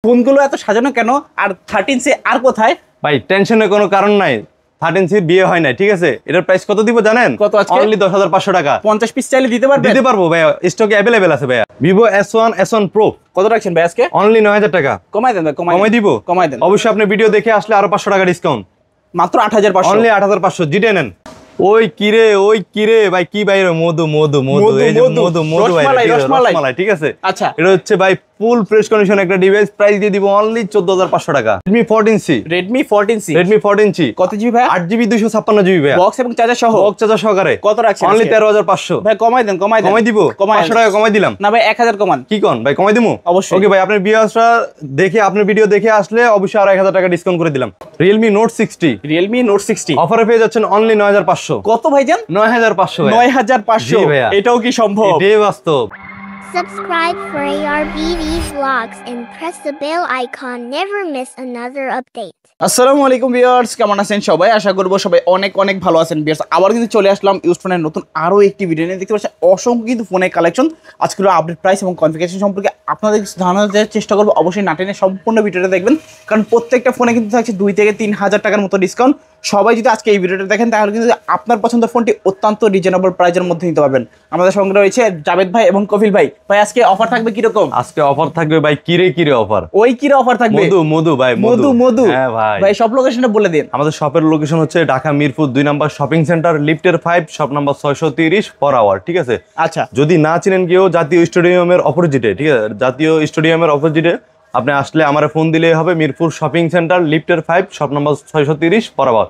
ফোনগুলো এত সাজানো কেন? আর 13C আর কোথায়? ভাই টেনশনের কোনো কারণ নাই, 13C বিয়ে হয় না, ঠিক আছে? এটার প্রাইস কত দিব জানেন? কত আজকে? অনলি 10,500 টাকা। 50 পিস চাইলে দিতে পারবেন? দিতে পারবো ভাইয়া, স্টকে अवेलेबल আছে ভাইয়া। Vivo S1 Pro কত রাখছেন ভাই আজকে? অনলি 9000 টাকা। কমাই দেন ভাই, কমাই দিব? কমাই দেন। অবশ্যই আপনি ভিডিও দেখে আসলে আরো 500 টাকা ডিসকাউন্ট। মাত্র 8500। অনলি 8500 জিডে নেন। ওই কিরে ভাই, কি ভাই মধু এই যে মধু ভাই, রসমালাই, ঠিক আছে? আচ্ছা, এটা হচ্ছে ভাই ফুল ফ্রেশ কন্ডিশন একটা ডিভাইস, প্রাইস দিয়ে দিব অনলি 14500 টাকা। Redmi 14C কত জিবি ভাই? 8GB 256GB ভাই, বক্স এবং চার্জার সহ, বক্স চার্জার সহকারে। কত রাখছেন? অনলি 13500 ভাই কমাই দেন। কমাই দিব? 500 টাকা কমাই দিলাম। না ভাই 1000 কমান। কি কোন ভাই, কমাই দিমু অবশ্যই। ওকে ভাই, আপনার ভিউয়ার্সরা দেখে, আপনার ভিডিও দেখে আসলে অবশ্যই আরো 1000 টাকা ডিসকাউন্ট করে দিলাম। Realme Note 60 অফারে পেয়ে যাচ্ছেন অনলি 9500। কত ভাইজান? 9500 ভাই। 9500 এটাও কি সম্ভব? এটাই বাস্তব। Subscribe for ARBV vlogs and press the bell icon. Never miss another update. আসসালামু আলাইকুম ভিউয়ার্স, কেমন আছেন সবাই? আশা করব সবাই অনেক অনেক ভালো আছেন ভিউয়ার্স। আবার কিন্তু চলে আসলাম ইউজ ফোনের নতুন আরো একটি ভিডিও নিয়ে। দেখতে পাচ্ছেন অসংখ্য কিন্তু ফোনের কালেকশন। আজকের আপডেট প্রাইস এবং কনফিগারেশন সম্পর্কে আপনাদের জানানোর চেষ্টা করব। অবশ্যই না টেনে সম্পূর্ণ ভিডিওটা দেখবেন, কারণ প্রত্যেকটা ফোনে কিন্তু থাকছে 2 থেকে 3000 টাকার মতো ডিসকাউন্ট। সবাই যদি আজকে এই ভিডিওটা দেখেন তাহলে কিন্তু আপনার পছন্দের ফোনটি অত্যন্ত রিজনেবল প্রাইসের মধ্যে নিতে পারবেন। আমাদের সঙ্গে রয়েছে জাবেদ ভাই এবং কফিল ভাই। ভাই আজকে অফার থাকবে কি রকম? আজকে অফার থাকবে ভাই কিরে অফার। ওই কিরে অফার থাকবে? মধু ভাই, মধু। হ্যাঁ ভাই। ভাই সব লোকেশনটা বলে দিন। আমাদের শপের লোকেশন হচ্ছে ঢাকা মিরপুর 2 নম্বর শপিং সেন্টার, লিফটের 5, শপ নাম্বার 630 per hour, ঠিক আছে? আচ্ছা, যদি না চিনেন কেউ, জাতীয় স্টেডিয়ামের অপোজিটে, ঠিক আছে? জাতীয় স্টেডিয়ামের অপোজিটে আপনি আসলে আমারে ফোন দিলেই হবে। মিরপুর শপিং সেন্টার, লিফটের 5, শপ নাম্বার 630 per hour।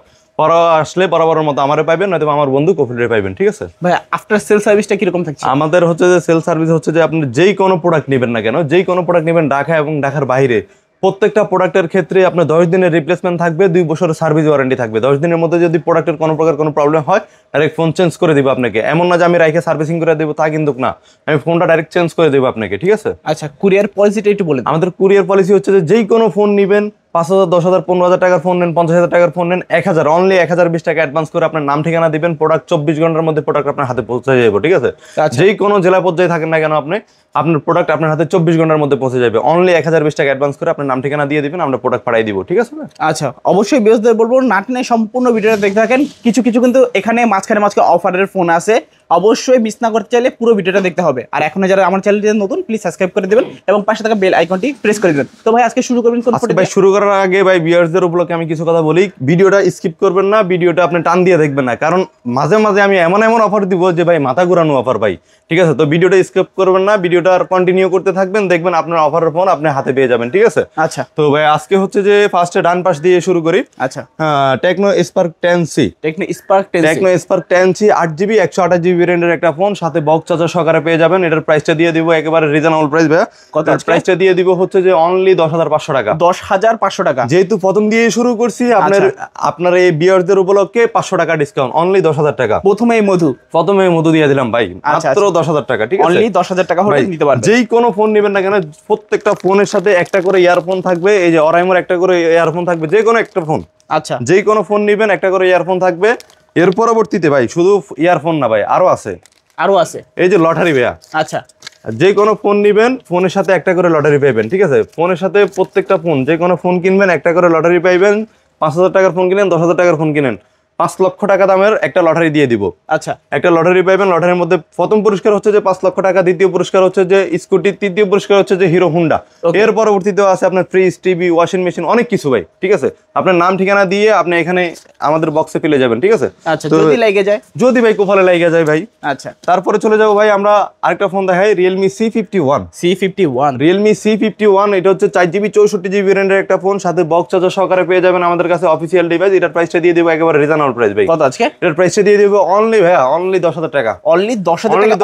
আসলে বরাবরের মতো আমারে পাইবেন, নয়তো আমার বন্ধু কফিলে পাইবেন, ঠিক আছে? ভাই আফটার সেল সার্ভিসটা কিরকম থাকছে? আমাদের হচ্ছে যে সেল সার্ভিস হচ্ছে যে আপনি যেই কোনো প্রোডাক্ট নেবেন না কেন, যেই কোনো প্রোডাক্ট নেবেন ঢাকা এবং ঢাকার বাইরে, প্রত্যেকটা প্রোডাক্টের ক্ষেত্রে আপনার 10 দিনের রিপ্লেসমেন্ট থাকবে, 2 বছরের সার্ভিস ওয়ারেন্টি থাকবে। 10 দিনের মধ্যে যদি প্রোডাক্টের কোনো প্রকার কোনো প্রবলেম হয়, ডাইরেক্ট ফোন চেঞ্জ করে দিব আপনাকে। এমন না যে আমি রাইখে সার্ভিসিং করে দেবো, তা কিন্তু না, আমি ফোনটা ডাইরেক্ট চেঞ্জ করে দেবো আপনাকে, ঠিক আছে? আচ্ছা, কুরিয়ার পলিসিটা একটু বলে দিন। আমাদের কুরিয়ার পলিসি হচ্ছে যে যেই কোনো ফোন নেবেন, 5000, 10000, 15000 টাকার ফোন নেন, 50000 টাকার ফোন নেন, 1000 অনলি 1020 টাকা অ্যাডভান্স করে আপনার নাম ঠিকানা দিবেন, প্রোডাক্ট 24 ঘন্টার মধ্যে প্রোডাক্ট আপনার হাতে পৌঁছে যাবে, ঠিক আছে? যেই কোনো জেলা পর্যায়ে থাকেন না কেন আপনি, আপনার প্রোডাক্ট আপনার হাতে 24 ঘন্টার মধ্যে পৌঁছে যাবে। অনলি 1020 টাকা অ্যাডভান্স করে আপনার নাম ঠিকানা দিয়ে দিবেন, আমরা প্রোডাক্ট পাঠিয়ে দিব, ঠিক আছে? আচ্ছা, অবশ্যই বিয়সদের বলবো নাটনে সম্পূর্ণ ভিডিওটা দেখতে থাকেন। কিছু কিন্তু এখানে মাঝখানে অফারের ফোন আছে, অবশ্যই মিস না করতে চাইলে পুরো ভিডিওটা দেখতে হবে। আর এখনো যারা আমার চ্যানেলটি নতুন, প্লিজ সাবস্ক্রাইব করে দিবেন এবং পাশে থাকা বেল আইকনটি প্রেস করে দিবেন। তো ভাই আজকে শুরু করবেন কোন ফোন? ভাই শুরু করার আগে ভাই ভিউয়ার্সদের উপলক্ষে আমি কিছু কথা বলি। ভিডিওটা স্কিপ করবেন না, ভিডিওটা আপনি টান দিয়ে দেখবেন না, কারণ মাঝে মাঝে আমি এমন অফার দিব যে ভাই মাথা ঘুরানো অফার ভাই, ঠিক আছে? তো ভিডিওটা স্কিপ করবেন না, ভিডিওটা কন্টিনিউ করতে থাকবেন, দেখবেন আপনার অফারের ফোন আপনি হাতে পেয়ে যাবেন, ঠিক আছে? আচ্ছা, তো ভাই আজকে হচ্ছে যে ফার্স্টে ডান পাশ দিয়ে শুরু করি। আচ্ছা, Tecno Spark 10C 8GB 128GB ভেরিয়েন্টের একটা ফোন, সাথে বক্স চার্জার সহকারে পেয়ে যাবেন। এটার প্রাইসটা দিয়ে দিব একেবারে রিজনেবল প্রাইস ভাই। কত প্রাইসটা দিয়ে দিব হচ্ছে যে অনলি 10500 টাকা। 10500 টাকা। যেহেতু প্রথম দিয়ে শুরু করছি, আপনার এই ভিউয়ারদের উপলক্ষে 500 টাকা ডিসকাউন্ট, অনলি 10000 টাকা। প্রথমে মধু দিয়ে দিলাম ভাই, মাত্র 10000 টাকা, ঠিক আছে? অনলি 10000 টাকা হলে নিতে পারবেন। যেই কোনো ফোন নেবেন না কেন, প্রত্যেকটা ফোনের সাথে একটা করে ইয়ারফোন থাকবে। এই যে অরাইমোর একটা করে ইয়ারফোন থাকবে, যে কোনো একটা ফোন। আচ্ছা, যেই কোনো ফোন নেবেন একটা করে ইয়ারফোন থাকবে। এর পরবর্তীতে ভাই শুধু ইয়ারফোন না ভাই, আরো আছে। এই যে লটারি ভাইয়া। আচ্ছা, যে কোনো ফোন নিবেন, ফোনের সাথে একটা করে লটারি পাইবেন, ঠিক আছে? ফোনের সাথে প্রত্যেকটা ফোন, যে কোনো ফোন কিনবেন একটা করে লটারি পাইবেন। 5000 টাকার ফোন কিনেন, 10000 টাকার ফোন কিনেন, 5 লক্ষ টাকা দামের একটা লটারি দিয়ে দিব। আচ্ছা, একটা লটারি পাইবেন। লটারির মধ্যে প্রথম পুরস্কার হচ্ছে যে 5 লক্ষ টাকা, দ্বিতীয় পুরস্কার হচ্ছে যে স্কুটি, তৃতীয় পুরস্কার হচ্ছে যে হিরো হুন্ডা। এর পরবর্তীতেও আছে আপনার ফ্রিজ, টিভি, ওয়াশিং মেশিন, অনেক কিছু ভাই, ঠিক আছে? আপনার নাম ঠিকানা দিয়ে আপনি এখানে আমাদের বক্সে পেলে যাবেন, ঠিক আছে? আচ্ছা, যদি ভাই কোফালে লাগে যায় ভাই। আচ্ছা, তারপরে চলে যাবো ভাই আমরা আরেকটা ফোন দেখাই, Realme C51 Realme C51 এটা হচ্ছে 4GB 64GB ভেরিয়েন্টের একটা ফোন, সাথে বক্স চার্জার সহকারে পেয়ে যাবেন আমাদের কাছে, অফিসিয়াল ডিভাইস। এটার প্রাইসটা দিয়ে দিব একেবারে রিজনেবল প্রাইস ভাই। কত আজকে? এটার প্রাইসটা দিয়ে দিব অনলি ভাইয়া, অনলি 10000 টাকা। অনলি 10000 টাকা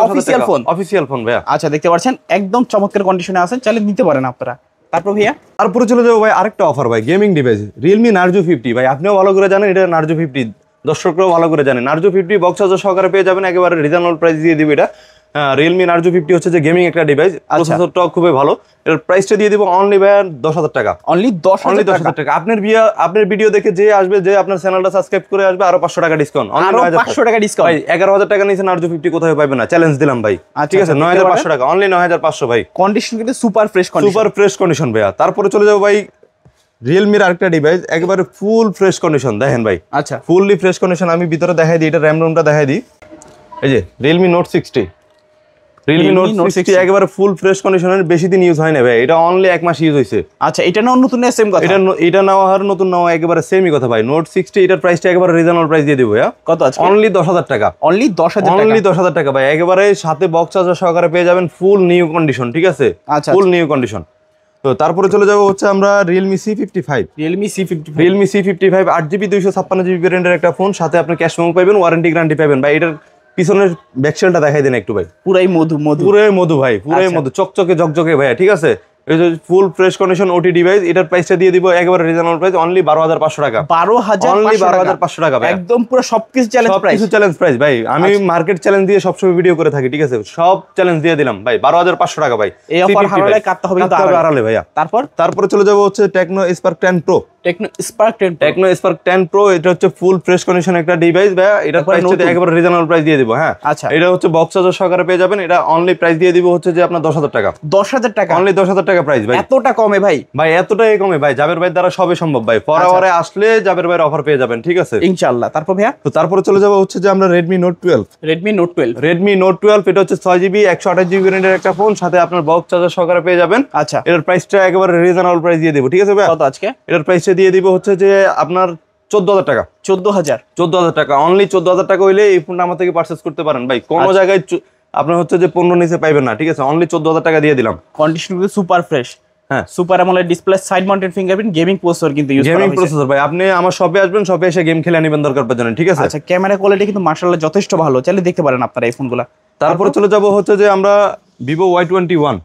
অফিসিয়াল ফোন ভাইয়া। আচ্ছা, দেখতে পাচ্ছেন একদম চমৎকার কন্ডিশনে আছে, চাইলে নিতে পারেন আপনারা। তারপর ভাইয়া তারপরে চলে যাবো ভাই আরেকটা অফার ভাই, গেমিং ডিভাইস Realme Narzo 50 ভাই। আপনিও ভালো করে জানেন এটা Narzo 50, দর্শকরাও ভালো করে জানেন। Narzo 50 বক্স চার্জার সহকারে পেয়ে যাবেন, একেবারে রিজনেবল প্রাইস দিয়ে দিব এটা। হ্যাঁ রিয়েলমি নার্জো 50 হচ্ছে যে গেমিং একটা ডিভাইস, প্রসেসরটাও খুবই ভালো। এর প্রাইসটা দিয়ে দিব অনলি ভাই 10,000 টাকা। অনলি 10,000 টাকা। আপনার ভিডিও দেখে যে আসবে, যে আপনার চ্যানেলটা সাবস্ক্রাইব করে আসবে, আরো 500 টাকা ডিসকাউন্ট। আরো 500 টাকা ডিসকাউন্ট ভাই 11,000 টাকা নিচে নার্জো 50 কোথাও পাবে না, চ্যালেঞ্জ দিলাম ভাই। ঠিক আছে 9,500 টাকা, অনলি 9,500 ভাই। কন্ডিশন কিন্তু super fresh condition, super fresh condition ভাইয়া। তারপরে চলে যাবো ভাই রিয়েলমির আরেকটা ডিভাইস, একেবারে ফুল ফ্রেশ কন্ডিশন। দেখেন ভাই, আচ্ছা ফুললি ফ্রেশ কন্ডিশন। আমি ভিতরে দেখাই দিই, এটা র্যাম রোমটা দেখাই দিই। এই যে রিয়েলমি নোট 60, রিয়েলমি নোট 60 একেবারে ফুল ফ্রেশ কন্ডিশনের, বেশি দিন ইউজ হয় না ভাই, এটা অনলি 1 মাস ইউজ হয়েছে। আচ্ছা এটা নাও নতুন না সেম কথা? এটা নেওয়া আর নতুন নেওয়া একেবারে সেমই কথা ভাই। নোট 60 এটার প্রাইসটা একেবারে রিজনেবল প্রাইস দিয়ে দিব ভাইয়া। কত আছে? অনলি 10,000 টাকা। অনলি 10,000 টাকা, অনলি 10,000 টাকা ভাই। একেবারে সাথে বক্স চার্জার সহকারে পেয়ে যাবেন, ফুল নিউ কন্ডিশন। ঠিক আছে, আচ্ছা ফুল নিউ কন্ডিশন। তো তারপরে চলে যাবো হচ্ছে আমরা Realme C55, Realme C55, Realme C55 8GB 256GB ভ্যারিয়েন্টের একটা ফোন, সাথে আপনি ক্যাশ মেমো পাবেন, ওয়ারেন্টি গ্যারান্টি পাবেন ভাই। এটার পিছনের ব্যাকসেলটা দেখাই দেন একটু ভাই। পুরাই মধু মধু, পুরাই মধু ভাই, পুরাই মধু, চকচকে ঝকঝকে ভাইয়া। ঠিক আছে, এই যে ফুল ফ্রেশ কন্ডিশন ওটি ডিভাইস, এটার প্রাইসটা দিয়ে দিব একেবারে রিজনেবল প্রাইস, অনলি 12,500 টাকা। 12,500 টাকা ভাই, একদম পুরো সবকিছু চ্যালেঞ্জ প্রাইস, সবকিছু চ্যালেঞ্জ প্রাইস ভাই। আমি মার্কেট চ্যালেঞ্জ দিয়ে সবসময় ভিডিও করে থাকি। ঠিক আছে, সব চ্যালেঞ্জ দিয়ে দিলাম ভাই, 12,500 টাকা ভাই। এই অফার হারালে কাটতে হবে কিন্তু আড়ালে ভাইয়া। তারপরে চলে যাব হচ্ছে Tecno Spark 10 pro. Tecno Spark 10 pro এটা হচ্ছে ফুল ফ্রেশ কন্ডিশন একটা ডিভাইস ভাইয়া। এটা প্রাইসটা একেবারে রিজনেবল প্রাইস দিয়ে দিব। হ্যাঁ আচ্ছা, এটা হচ্ছে বক্স চার্জার সহকারে পেয়ে যাবেন। এটা অনলি প্রাইস দিয়ে দিব হচ্ছে যে আপনার 10,000 টাকা। 10,000 টাকা, অনলি 10,000 টাকা প্রাইস ভাই। এতটা কমে ভাই? ভাই এতটাই কমে ভাই, জাবের ভাই দ্বারা সবই সম্ভব ভাই। ফরওয়ারে আসলে জাবের ভাইয়ের অফার পেয়ে যাবেন। ঠিক আছে ইনশাআল্লাহ। তারপর ভাইয়া তো তারপরে চলে যাব হচ্ছে যে আমরা রেডমি নোট 12, রেডমি নোট 12 এটা হচ্ছে 6GB 128GB ভ্যারিয়েন্টের একটা ফোন, সাথে আপনার বক্স চার্জার সহকারে পেয়ে যাবেন। আচ্ছা এর প্রাইসটা একেবারে রিজনেবল প্রাইস দিয়ে দেব। ঠিক আছে ভাই, কত আজকে? এটার প্রাইসটা দিয়ে দিব হচ্ছে যে আপনার 14,000 টাকা। 14,000 টাকা, অনলি 14,000 টাকা হইলে এই ফোনটা আমার থেকে পারচেজ করতে পারেন ভাই। কোনো জায়গায় আপনার হচ্ছে যে 15 নিচে পাইবেন না। ঠিক আছে, অনলি 14,000 টাকা দিয়ে দিলাম। কন্ডিশন কিন্তু সুপার ফ্রেশ। হ্যাঁ, super AMOLED display, side mounted fingerprint, gaming processor কিন্তু ইউজ করা হয়েছে। গেমিং প্রসেসর ভাই, আপনি আমার শপে আসবেন, শপে এসে গেম খেলে নেবেন দরকার পড়ে। ঠিক আছে আচ্ছা, ক্যামেরা কোয়ালিটি কিন্তু মাশাআল্লাহ যথেষ্ট ভালো, চাইলে দেখতে পারেন আপনারা এই ফোনগুলো। তারপরে চলে যাব হচ্ছে যে আমরা Vivo Y21,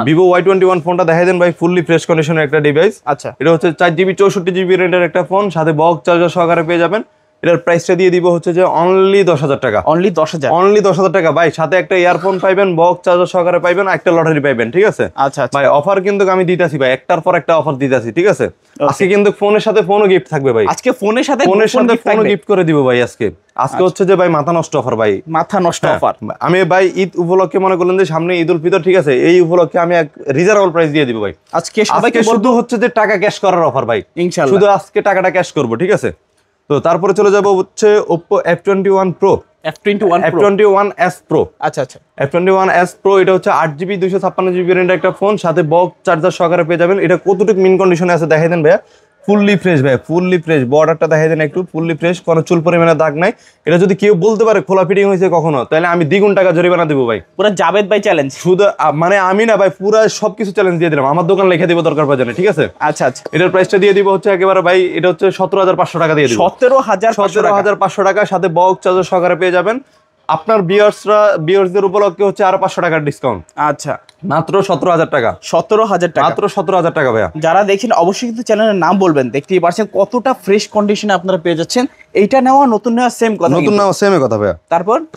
Vivo Y21 ফোনটা দেখাই দেন ভাই। ফুললি ফ্রেশ কন্ডিশনের একটা ডিভাইস। আচ্ছা, এটা হচ্ছে 4GB 64GB রেঞ্জের একটা ফোন, সাথে বক্স চার্জার সহকারে পেয়ে যাবেন। এটার প্রাইসটা দিয়ে দিব হচ্ছে যে অনলি 10,000 টাকা। অনলি 10,000, অনলি 10,000 টাকা ভাই। সাথে একটা ইয়ারফোন পাইবেন, বক্স চার্জার সহকারে পাইবেন, একটা লটারি পাইবেন। ঠিক আছে আচ্ছা ভাই, অফার কিন্তু আমি দিতাছি ভাই, একটার পর একটা অফার দিতাছি। ঠিক আছে, আজকে কিন্তু ফোনের সাথে ফোনও গিফট থাকবে ভাই। আজকে ফোনের সাথে ফোনও গিফট করে দিব ভাই আজকে হচ্ছে যে ভাই মাথা নষ্ট অফার ভাই, মাথা নষ্ট অফার। আমি ভাই ঈদ উপলক্ষে মনে করলেন যে সামনে ঈদ উল ফিতর। ঠিক আছে, এই উপলক্ষে আমি এক রিজনেবল প্রাইস দিয়ে দিব ভাই। আজকে সবাইকে শুধু হচ্ছে যে টাকা ক্যাশ করার অফার ভাই, ইনশাআল্লাহ। শুধু আজকে টাকাটা ক্যাশ করব। ঠিক আছে, তো তারপরে চলে যাব হচ্ছে Oppo F21 Pro, F21s Pro। আচ্ছা, F21s Pro এটা হচ্ছে 8GB 256GB ভ্যারিয়েন্টের একটা ফোন, সাথে বক্স চার্জার সহকারে পেয়ে যাবেন। এটা কতটুকু মিন কন্ডিশনে আছে দেখাই দেন ভাইয়া। ফুললি ফ্রেশ ভাই, ফুললি ফ্রেশ। বর্ডারটা দেখাই দেন একটু, ফুললি ফ্রেশ, কোনো চুল পরিমাণে দাগ নাই। এটা যদি কেউ বলতে পারে খোলা ফিটিং হয়েছে কখনো, তাহলে আমি দ্বিগুণ টাকা জরিমানা দেবো ভাই। পুরো জাবেদ ভাই চ্যালেঞ্জ। শুধু মানে আমি না ভাই, পুরো সবকিছু চ্যালেঞ্জ দিয়ে দিলাম। আমার দোকান লিখে দিব দরকার পড়ে। ঠিক আছে আচ্ছা, এটার প্রাইসটা দিয়ে দিব হচ্ছে একেবারে ভাই, এটা হচ্ছে 17,500 টাকা দিয়ে দিব। 17,500 টাকা, সাথে বক্স চার্জার সহকারে পেয়ে যাবেন। আপনার ভিউয়ার্সদের উপলক্ষে হচ্ছে আরো 500 টাকার ডিসকাউন্ট। আচ্ছা, মাত্র 17,000 টাকা। 17,000 টাকা, মাত্র 17,000 টাকা ভাইয়া। যারা দেখছেন অবশ্যই কিন্তু চ্যানেলের নাম বলবেন, দেখতেই পাচ্ছেন কতটা ফ্রেশ কন্ডিশনে আপনারা পেয়ে যাচ্ছেন। এইটা নেওয়া নতুন নেওয়া সেম কথা, নতুন নেওয়া সেম কথা ভাইয়া।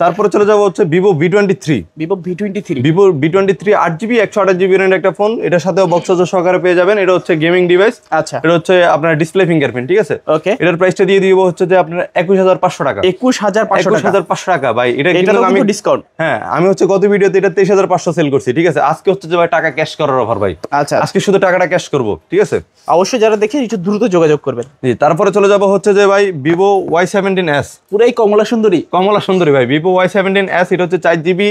তারপরে চলে যাবো হচ্ছে Vivo V23, Vivo V23 8GB 128GB এর একটা ফোন। এটার সাথেও বক্স চার্জার সহকারে পেয়ে যাবেন। এটা হচ্ছে গেমিং ডিভাইস। আচ্ছা, এটা হচ্ছে আপনার ডিসপ্লে ফিঙ্গারপ্রিন্ট। ঠিক আছে, ওকে। এটার প্রাইসটা দিয়ে দিব হচ্ছে যে আপনার 21,500 টাকা। 21,500 টাকা ভাই। এটা আমি ডিসকাউন্ট। হ্যাঁ, আমি হচ্ছে গত ভিডিওতে এটা 23,500 সেল করছি। ঠিক আছে, আজকে হচ্ছে যে ভাই টাকা ক্যাশ করার অফার ভাই। আচ্ছা, আজকে শুধু টাকাটা ক্যাশ করব। ঠিক আছে, অবশ্যই যারা দেখেন একটু দ্রুত যোগাযোগ করবেন। জি, তারপরে চলে যাব হচ্ছে যে ভাই Vivo Y17s, পুরাই কমলা সুন্দরী ভাই। Vivo Y17s এটা হচ্ছে 4GB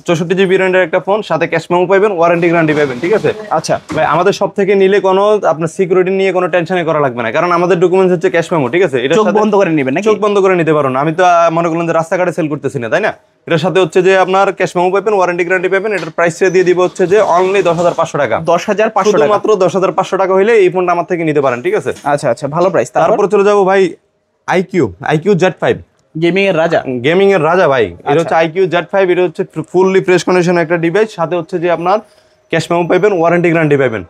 64GB র্যামের একটা ফোন, সাথে ক্যাশ মেমো পাবেন, ওয়ারেন্টি গ্যারান্টি পাবেন। ঠিক আছে আচ্ছা ভাই, আমাদের সব থেকে নিলে কোনো আপনার সিকিউরিটি নিয়ে কোনো টেনশনই করা লাগবে না, কারণ আমাদের ডকুমেন্টস হচ্ছে ক্যাশ মেমো। ঠিক আছে, এটা চোখ বন্ধ করে নেবেন নাকি? চোখ বন্ধ করে নিতে পারো না। আমি তো মনে করলাম যে রাস্তাঘাটে সেল করতেছি না, তাই না? এটার সাথে হচ্ছে যে আপনার ক্যাশ মেমো পাবেন, ওয়ারেন্টি গ্যারান্টি পাবেন। এটার প্রাইস দিয়ে দিব হচ্ছে যে অনলি 10,500 টাকা। 10,500 টাকা, মাত্র 10,500 টাকা হইলে এই ফোনটা আমার থেকে নিতে পারেন। ঠিক আছে, আচ্ছা, ভালো প্রাইস। তারপরে চলে যাব ভাই iQOO Z5, গেমিং এর রাজা ভাই। এটা হচ্ছে iQOO Z5, এটা হচ্ছে ফুললি ফ্রেশ কন্ডিশন একটা ডিভাইস, সাথে হচ্ছে যে আপনার ক্যাশ মেমো পাবেন, ওয়ারেন্টি গ্যারান্টি পাবেন।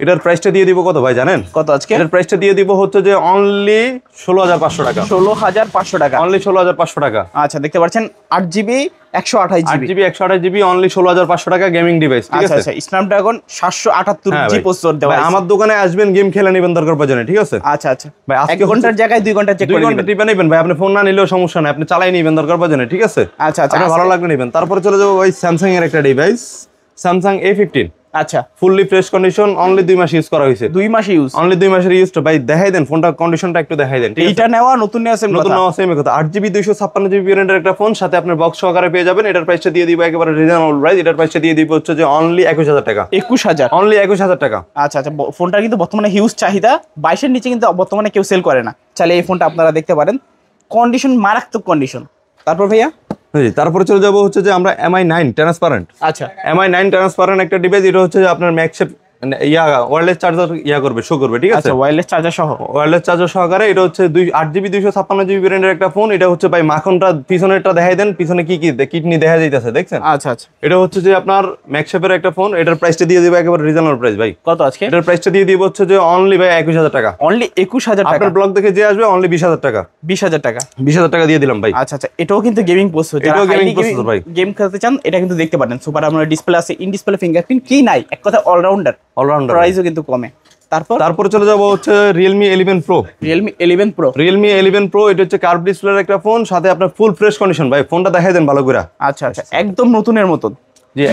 এটার প্রাইসটা দিয়ে দিব কত ভাই জানেন? কত আজকে? এটার প্রাইসটা দিয়ে দিব হচ্ছে যে অনলি 16,500 টাকা। 16,500 টাকা, অনলি 16,500 টাকা। আচ্ছা, দেখতে পাচ্ছেন 8GB 128 8GB 128GB অনলি 16500 টাকা গেমিং ডিভাইস, ঠিক আছে? আচ্ছা, স্ন্যাপড্রাগন 778G প্রসেসর দেওয়া আছে। আমার দোকানে আসবেন, গেম খেলে নেবেন দরকার পড়ে, ঠিক আছে? আচ্ছা ভাই 1 ঘন্টার জায়গায় 2 ঘন্টা চেক করে 2 ঘন্টা টিপে নেবেন ভাই, আপনি ফোন না নিলেও সমস্যা নাই, আপনি চালাই নেবেন দরকার পড়ে, ঠিক আছে? আচ্ছা আপনার ভালো লাগলে নেবেন। তারপরে চলে যাবো ভাই স্যামসাং এর একটা ডিভাইস, স্যামসাং A15। আচ্ছা, ফুললি ফ্রেশ কন্ডিশন, অনলি 2 মাস ইউজ করা হয়েছে। 2 মাস ইউজ, অনলি 2 মাসের ইউজ। ভাই দেখাই দেন ফোনটা, কন্ডিশনটা একটু দেখাই দেন। এইটা নেওয়া নতুন নেওয়া সেম কথা, নতুন নেওয়া সেম কথা। 8GB 256GB ভেরিয়েন্টের একটা ফোন, সাথে আপনার বক্স সহকারে পেয়ে যাবেন। এটার প্রাইসটা দিয়ে দিব একেবারে রিজনেবল প্রাইস। এটার প্রাইসটা দিয়ে দিব হচ্ছে যে অনলি 21000 টাকা। 21000, অনলি 21000 টাকা। আচ্ছা, ফোনটা কিন্তু বর্তমানে হিউজ চাহিদা, 22 এর নিচে কিন্তু বর্তমানে কেউ সেল করে না। চাইলে এই ফোনটা আপনারা দেখতে পারেন, কন্ডিশন মারাত্মক কন্ডিশন। তারপর ভাইয়া তারপরে চলে যাবো হচ্ছে যে আমরা MI9 ট্রান্সপারেন্ট। আচ্ছা, MI9 ট্রান্সপারেন্ট একটা ডিভাইস। এটা হচ্ছে যে আপনার ম্যাক্সেপ ওয়্যারলেস চার্জার করবে, শো করবে, ঠিক আছে? আচ্ছা, ওয়্যারলেস চার্জার সহ, ওয়্যারলেস চার্জার সহকারে। এটা হচ্ছে 8GB 256GB ভেরিয়েন্টের একটা ফোন। এটা হচ্ছে ভাই মাখনটা পিছনেরটা দেখাই দেন, পিছনে কি কিডনি দেখা যাইতেছে, দেখছেন? আচ্ছা। এটা হচ্ছে যে আপনার ম্যাক্সেপের একটা ফোন। এটার প্রাইসটা দিয়ে দিব একেবারে রিজনেবল প্রাইস ভাই। কত আজকে? এটার প্রাইসটা দিয়ে দিব হচ্ছে যে অনলি ভাই 21000 টাকা। অনলি 21000 টাকা। আপনার ব্লগ দেখে যে আসবে অনলি 20000 টাকা। 20000 টাকা, 20000 টাকা দিয়ে দিলাম ভাই। আচ্ছা, এটাও কিন্তু গেমিং প্রসেসর, এটাও gaming processor ভাই। গেম খেলতে চান এটা কিন্তু দেখতে পারেন। সুপার আমোলেড ডিসপ্লে আছে, ইন ডিসপ্লে ফিঙ্গারপ্রিন্ট, কি নাই এক কথা অলরাউন্ডার। প্রাইসও কিন্তু কমে। তারপরে চলে যাবো হচ্ছে Realme 11 Pro। Realme 11 Pro, Realme 11 Pro এটা হচ্ছে কার্ভ ডিসপ্লের একটা ফোন, সাথে আপনার ফুল ফ্রেশ কন্ডিশন ভাই। ফোনটা দেখাই দেন ভালো করে। আচ্ছা, একদম নতুনের মতন। জি,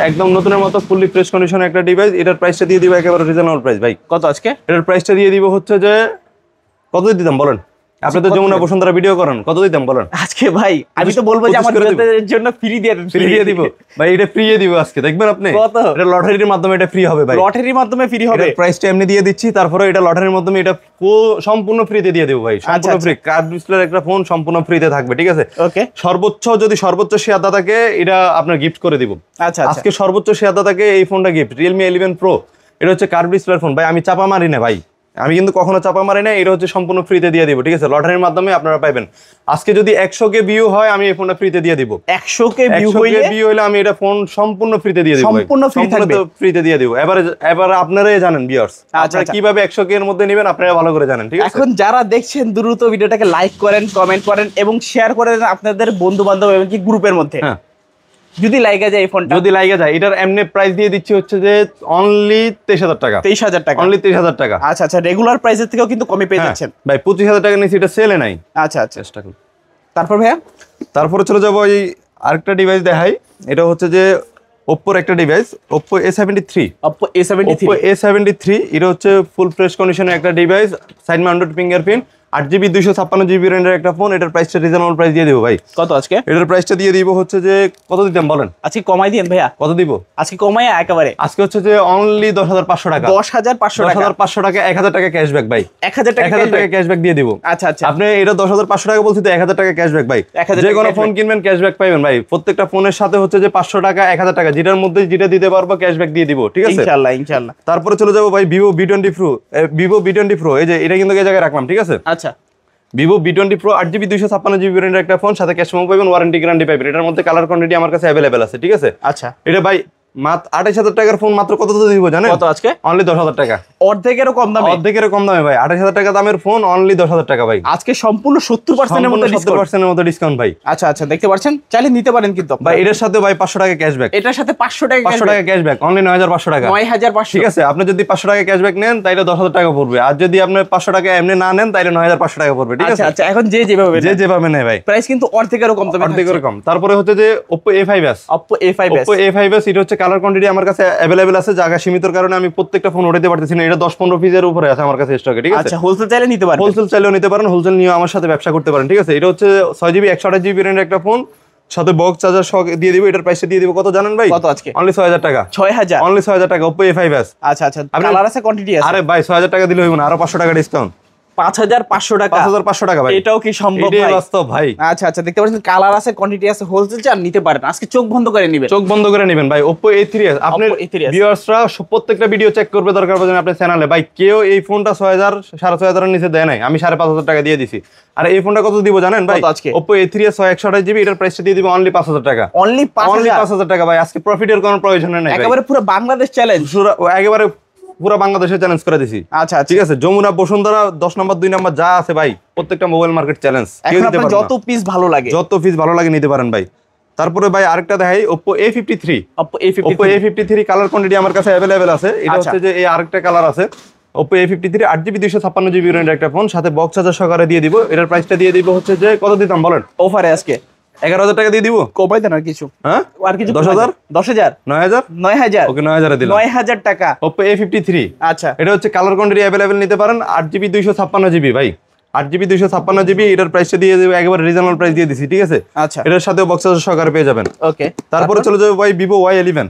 একদম নতুনের মতো ফুললি ফ্রেশ কন্ডিশনের একটা ডিভাইস। এটার প্রাইসটা দিয়ে দিব একেবারে রিজনেবল প্রাইস ভাই। কত আজকে? এটার প্রাইসটা দিয়ে দিব হচ্ছে যে কত দিতাম বলেন? আপনি তো যমুনা বসুন্ধরা ভিডিও করেন, কত দিতাম বলেন? আজকে ভাই আমি তো বলবো যে আমার ভিউয়ারদের জন্য ফ্রি দিয়ে দিব ভাই। এটা ফ্রি দিব আজকে, দেখবেন আপনি। কত? এটা লটারির মাধ্যমে এটা ফ্রি হবে ভাই। লটারির মাধ্যমে ফ্রি হবে? প্রাইসটা এমনি দিয়ে দিচ্ছি, তারপরে এটা লটারির মাধ্যমে এটা সম্পূর্ণ ফ্রিতে দিয়ে দেব ভাই। সম্পূর্ণ ফ্রি। কার্ভ ডিসপ্লের একটা ফোন সম্পূর্ণ ফ্রিতে থাকবে, ঠিক আছে? ওকে। সর্বোচ্চ শেয়ার দাতাকে এটা আপনার গিফট করে দিব। আচ্ছা, আজকে সর্বোচ্চ শেয়ার দাতাকে এই ফোনটা গিফট, Realme 11 Pro। এটা হচ্ছে কার্ভ ডিসপ্লের ফোন ভাই। আমি চাপা মারি না ভাই, আমি কিন্তু কখনো চাপা মারি না। এটা হচ্ছে সম্পূর্ণ ফ্রিতে দিয়ে দিব, ঠিক আছে? লটারির মাধ্যমে আপনারা পাবেন। আজকে যদি 100K ভিউ হয় আমি এই ফোনটা ফ্রিতে দিয়ে দিব। 100K ভিউ হইলে আমি এটা ফোন সম্পূর্ণ ফ্রিতে দিয়ে দিব, সম্পূর্ণ ফ্রি থাকবে, ফ্রিতে দিয়ে দিব। এবার আপনারাই জানেন ভিউয়ার্স, আপনারা কিভাবে 100K এর মধ্যে নেবেন আপনারা ভালো করে জানেন, ঠিক আছে? এখন যারা দেখছেন দ্রুত ভিডিওটাকে লাইক করেন, কমেন্ট করেন এবং শেয়ার করে দেন আপনাদের বন্ধু বান্ধব এবং কি গ্রুপের মধ্যে। হ্যাঁ, যদি লাইগা যায় এই ফোনটা, যদি লাইগা যায়, এটার এমনি প্রাইস দিয়ে দিচ্ছি হচ্ছে যে অনলি 23000 টাকা। 23000 টাকা, অনলি 23000 টাকা। আচ্ছা, রেগুলার প্রাইসের থেকেও কিন্তু কমে পেয়ে যাচ্ছেন ভাই। 25000 টাকা নিয়েছি, এটা সেলে নাই। আচ্ছা, চেষ্টা করুন। তারপর ভাইয়া তারপরে চলে যাবো এই আরেকটা ডিভাইস দেখাই। এটা হচ্ছে যে ওপ্পোর একটা device, Oppo A73। Oppo A73 এটা হচ্ছে ফুল ফ্রেশ কন্ডিশনের একটা device, side mounted fingerprint, 8GB 256GB র্যামের একটা ফোন। এটার প্রাইসটা রিজনেবল প্রাইস দিয়ে দেবো ভাই। কত আজকে? এটার প্রাইসটা দিয়ে দিব হচ্ছে যে কত দিতাম বলেন? আজকে কমাই দিন ভাইয়া। কত দিব আজকে কমাই একেবারে? আজকে হচ্ছে যে অনলি 10500 টাকা। 10500 টাকা। 10500 টাকা, 1000 টাকা ক্যাশব্যাক ভাই। 1000 টাকা ক্যাশব্যাক দিয়ে দিব। আচ্ছা, আপনি এটা 10500 টাকা বলছি তো 1000 টাকা ক্যাশব্যাক ভাই। যে কোনো ফোন কিনবেন ক্যাশব্যাক পাবেন ভাই। প্রত্যেকটা ফোনের সাথে হচ্ছে যে 500 টাকা 1000 টাকা যেটার মধ্যে যেটা দিতে পারবো ক্যাশব্যাক দিয়ে দিব, ঠিক আছে? ইনশাআল্লাহ। তারপরে চলে যাবো ভাই Vivo V20 Pro। এই যে এটা কিন্তু এই জায়গায় রাখলাম, ঠিক আছে? আচ্ছা, Vivo V20 Pro 8GB 256GB ভেরিয়েন্টের একটা ফোন, সাথে ক্যাশ মেমো পাবেন, ওয়ারেন্টি গ্যারান্টি পাবেন। এটার মধ্যে কালার কোয়ান্টিটি আমার কাছে অ্যাভেলেবেল আছে, ঠিক আছে? আচ্ছা, এটা ভাই মাত্র 28000 টাকার ফোন মাত্র কত দিব জানেন? কত আজকে? অনলি 10000 টাকা। অর্ধেকেরও কম দামে? অর্ধেকেরও কম দামে ভাই। 28000 টাকা দামের ফোন অনলি 10000 টাকা ভাই। আজকে সম্পূর্ণ 70% এর মতো ডিসকাউন্ট। 70% এর মতো ডিসকাউন্ট ভাই। আচ্ছা, দেখতে পাচ্ছেন, চাইলে নিতে পারেন কিন্তু ভাই। এটার সাথে ভাই 500 টাকা ক্যাশব্যাক। এটার সাথে 500 টাকা ক্যাশব্যাক অনলি 9500 টাকা। 9500, ঠিক আছে? আপনি যদি 500 টাকা ক্যাশব্যাক নেন তাইলে 10000 টাকা পড়বে, আর যদি আপনি 500 টাকা এমনি না নেন তাইলে 9500 টাকা পড়বে, ঠিক আছে? আচ্ছা, এখন যেভাবে নেয় ভাই, প্রাইস কিন্তু অর্ধেকেরও কম দামে, অর্ধেকেরও কম। তারপরে হচ্ছে যে Oppo A5s। Oppo A5s এটা হচ্ছে কালার কোয়ান্টিটি আমার কাছে অ্যাভেলেবেল আছে, জায়গা সীমিতর কারণে আমি প্রত্যেকটা ফোন উঠাতে পারতেছি না। এটা 10-15 পিসের উপরে আছে আমার কাছে স্টকে, ঠিক আছে? আচ্ছা, হোলসেল চাইলে নিতে পারেন, হোলসেল চাইলেও নিতে পারেন, হোলসেল নিয়ে আমার সাথে ব্যবসা করতে পারেন, ঠিক আছে? এটা হচ্ছে 6GB 128GB র্যামের একটা ফোন, সাথে বক্স চার্জার সহ দিয়ে দিব। এটার প্রাইসটা দিয়ে দিব কত জানেন ভাই? কত আজকে? অনলি 6000 টাকা। 6000? অনলি 6000 টাকা Oppo A5s। আচ্ছা, কালার আছে, কোয়ান্টিটি আছে? আরে ভাই 6000 টাকা দিলে হইব না, আরো 500 টাকা ডিসকাউন্ট। 5500 টাকা? 5500 টাকা ভাই। এটাও কি সম্ভব ভাই? এটাই বাস্তব ভাই। আচ্ছা, দেখতে পাচ্ছেন কালার আছে, কোয়ান্টিটি আছে, হোলসেল চান নিতে পারেন। আজকে চোখ বন্ধ করে নেবেন, চোখ বন্ধ করে নেবেন ভাই। Oppo A3s। আপনার ভিউয়ার্সরা প্রত্যেকটা ভিডিও চেক করবে দরকার পড়লে আপনার চ্যানেলে। ভাই কেউ এই ফোনটা 6000 6500 এর নিচে দেয় নাই, আমি 5500 টাকা দিয়ে দিছি। আর এই ফোনটা কত দিব জানেন ভাই? Oppo A3s 128GB, এটার প্রাইসটা দিয়ে দিব অনলি 5000 টাকা। অনলি 5000 টাকা ভাই। আজকে প্রফিটের কোনো প্রয়োজন নাই ভাই। একেবারে পুরো বাংলাদেশ চ্যালেঞ্জ, একেবারে পুরো বাংলাদেশে চ্যালেঞ্জ করে দিছি। আচ্ছা, ঠিক আছে? যমুনা বসুন্ধরা 10 নম্বর 2 নম্বর যা আছে ভাই, প্রত্যেকটা মোবাইল মার্কেট চ্যালেঞ্জ। যত পিস ভালো লাগে নিতে পারেন ভাই। তারপরে ভাই আরেকটা দেখাই Oppo A53 Oppo A53 Oppo A53 colour quantity আমার কাছে अवेलेबल আছে। এটা হচ্ছে যে এই আরেকটা কালার আছে Oppo A53 8GB 256GB ভেরিয়েন্টের একটা ফোন, সাথে বক্স চার্জার সহকারে দিয়ে দিব। এটার প্রাইসটা দিয়ে দিব হচ্ছে যে কত দিতাম বলেন অফারে আজকে 11,000 টাকা দিয়ে দিব। কমাই দেন আর কিছু, হ্যাঁ আর কিছু 10,000 10,000 9,000 9,000 ওকে 9,000 এ দিলাম। 9,000 টাকা Oppo A53 আচ্ছা এটা হচ্ছে কালার কোয়ান্টিটি अवेलेबल নিতে পারেন 8GB 256GB ভাই 8GB 256GB এটার প্রাইসটা দিয়ে দেব একেবারে রিজনেবল প্রাইস দিয়ে দিছি, ঠিক আছে। আচ্ছা এটার সাথে বক্স চার্জার সহকারে পেয়ে যাবেন। ওকে তারপরে চলে যাবে ভাই Vivo Y11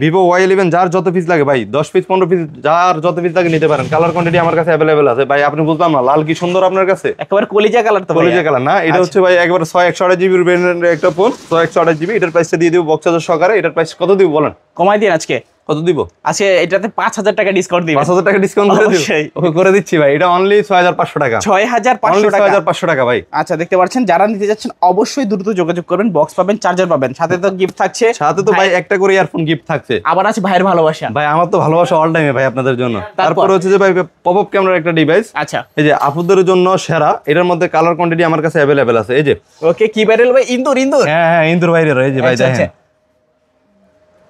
Vivo Y11 যার যত পিস লাগে ভাই 10 পিস 15 পিস যার যত পিস লাগে নিতে পারেন। কালার কোয়ান্টিটি আমার কাছে अवेलेबल আছে ভাই। আপনি বুঝলাম না লাল কি সুন্দর আপনার কাছে, একেবারে কলিজা কালার তো কলিজা কালার না, এটা হচ্ছে ভাই একেবারে 128GB এর ভেরিয়েন্টের একটা ফোন 128GB এটার প্রাইসটা দিয়ে দেব বক্স চার্জার সহকারে। এটার প্রাইস কত দিব বলেন? কমাই দিন আজকে কত দিব? আজকে এটাতে 5,000 টাকা ডিসকাউন্ট দিবেন। 5,000 টাকা ডিসকাউন্ট করে দিব। অবশ্যই। ওকে করে দিচ্ছি ভাই, এটা অনলি 6,500 টাকা। 6,500 টাকা 6,500 টাকা ভাই। আচ্ছা দেখতে পাচ্ছেন, যারা নিতে যাচ্ছেন অবশ্যই দ্রুত যোগাযোগ করবেন। বক্স পাবেন, চার্জার পাবেন, সাথে তো গিফট থাকছে। সাথে তো ভাই একটা করে ইয়ারফোন গিফট থাকছে। আবার আছে ভাইয়ের ভালোবাসা। ভাই আমার তো ভালোবাসা অল টাইমে ভাই আপনাদের জন্য। তারপর? তারপর হচ্ছে যে ভাই পপ আপ ক্যামেরার একটা ডিভাইস, আচ্ছা এই যে আপুদের জন্য সেরা। এটার মধ্যে কালার কোয়ান্টিটি আমার কাছে अवेलेबल আছে। এই যে ওকে কি ভাইরাল ভাই? ইন্দুর হ্যাঁ ইন্দুর বাইরে এই যে ভাই আচ্ছা, দেখেন,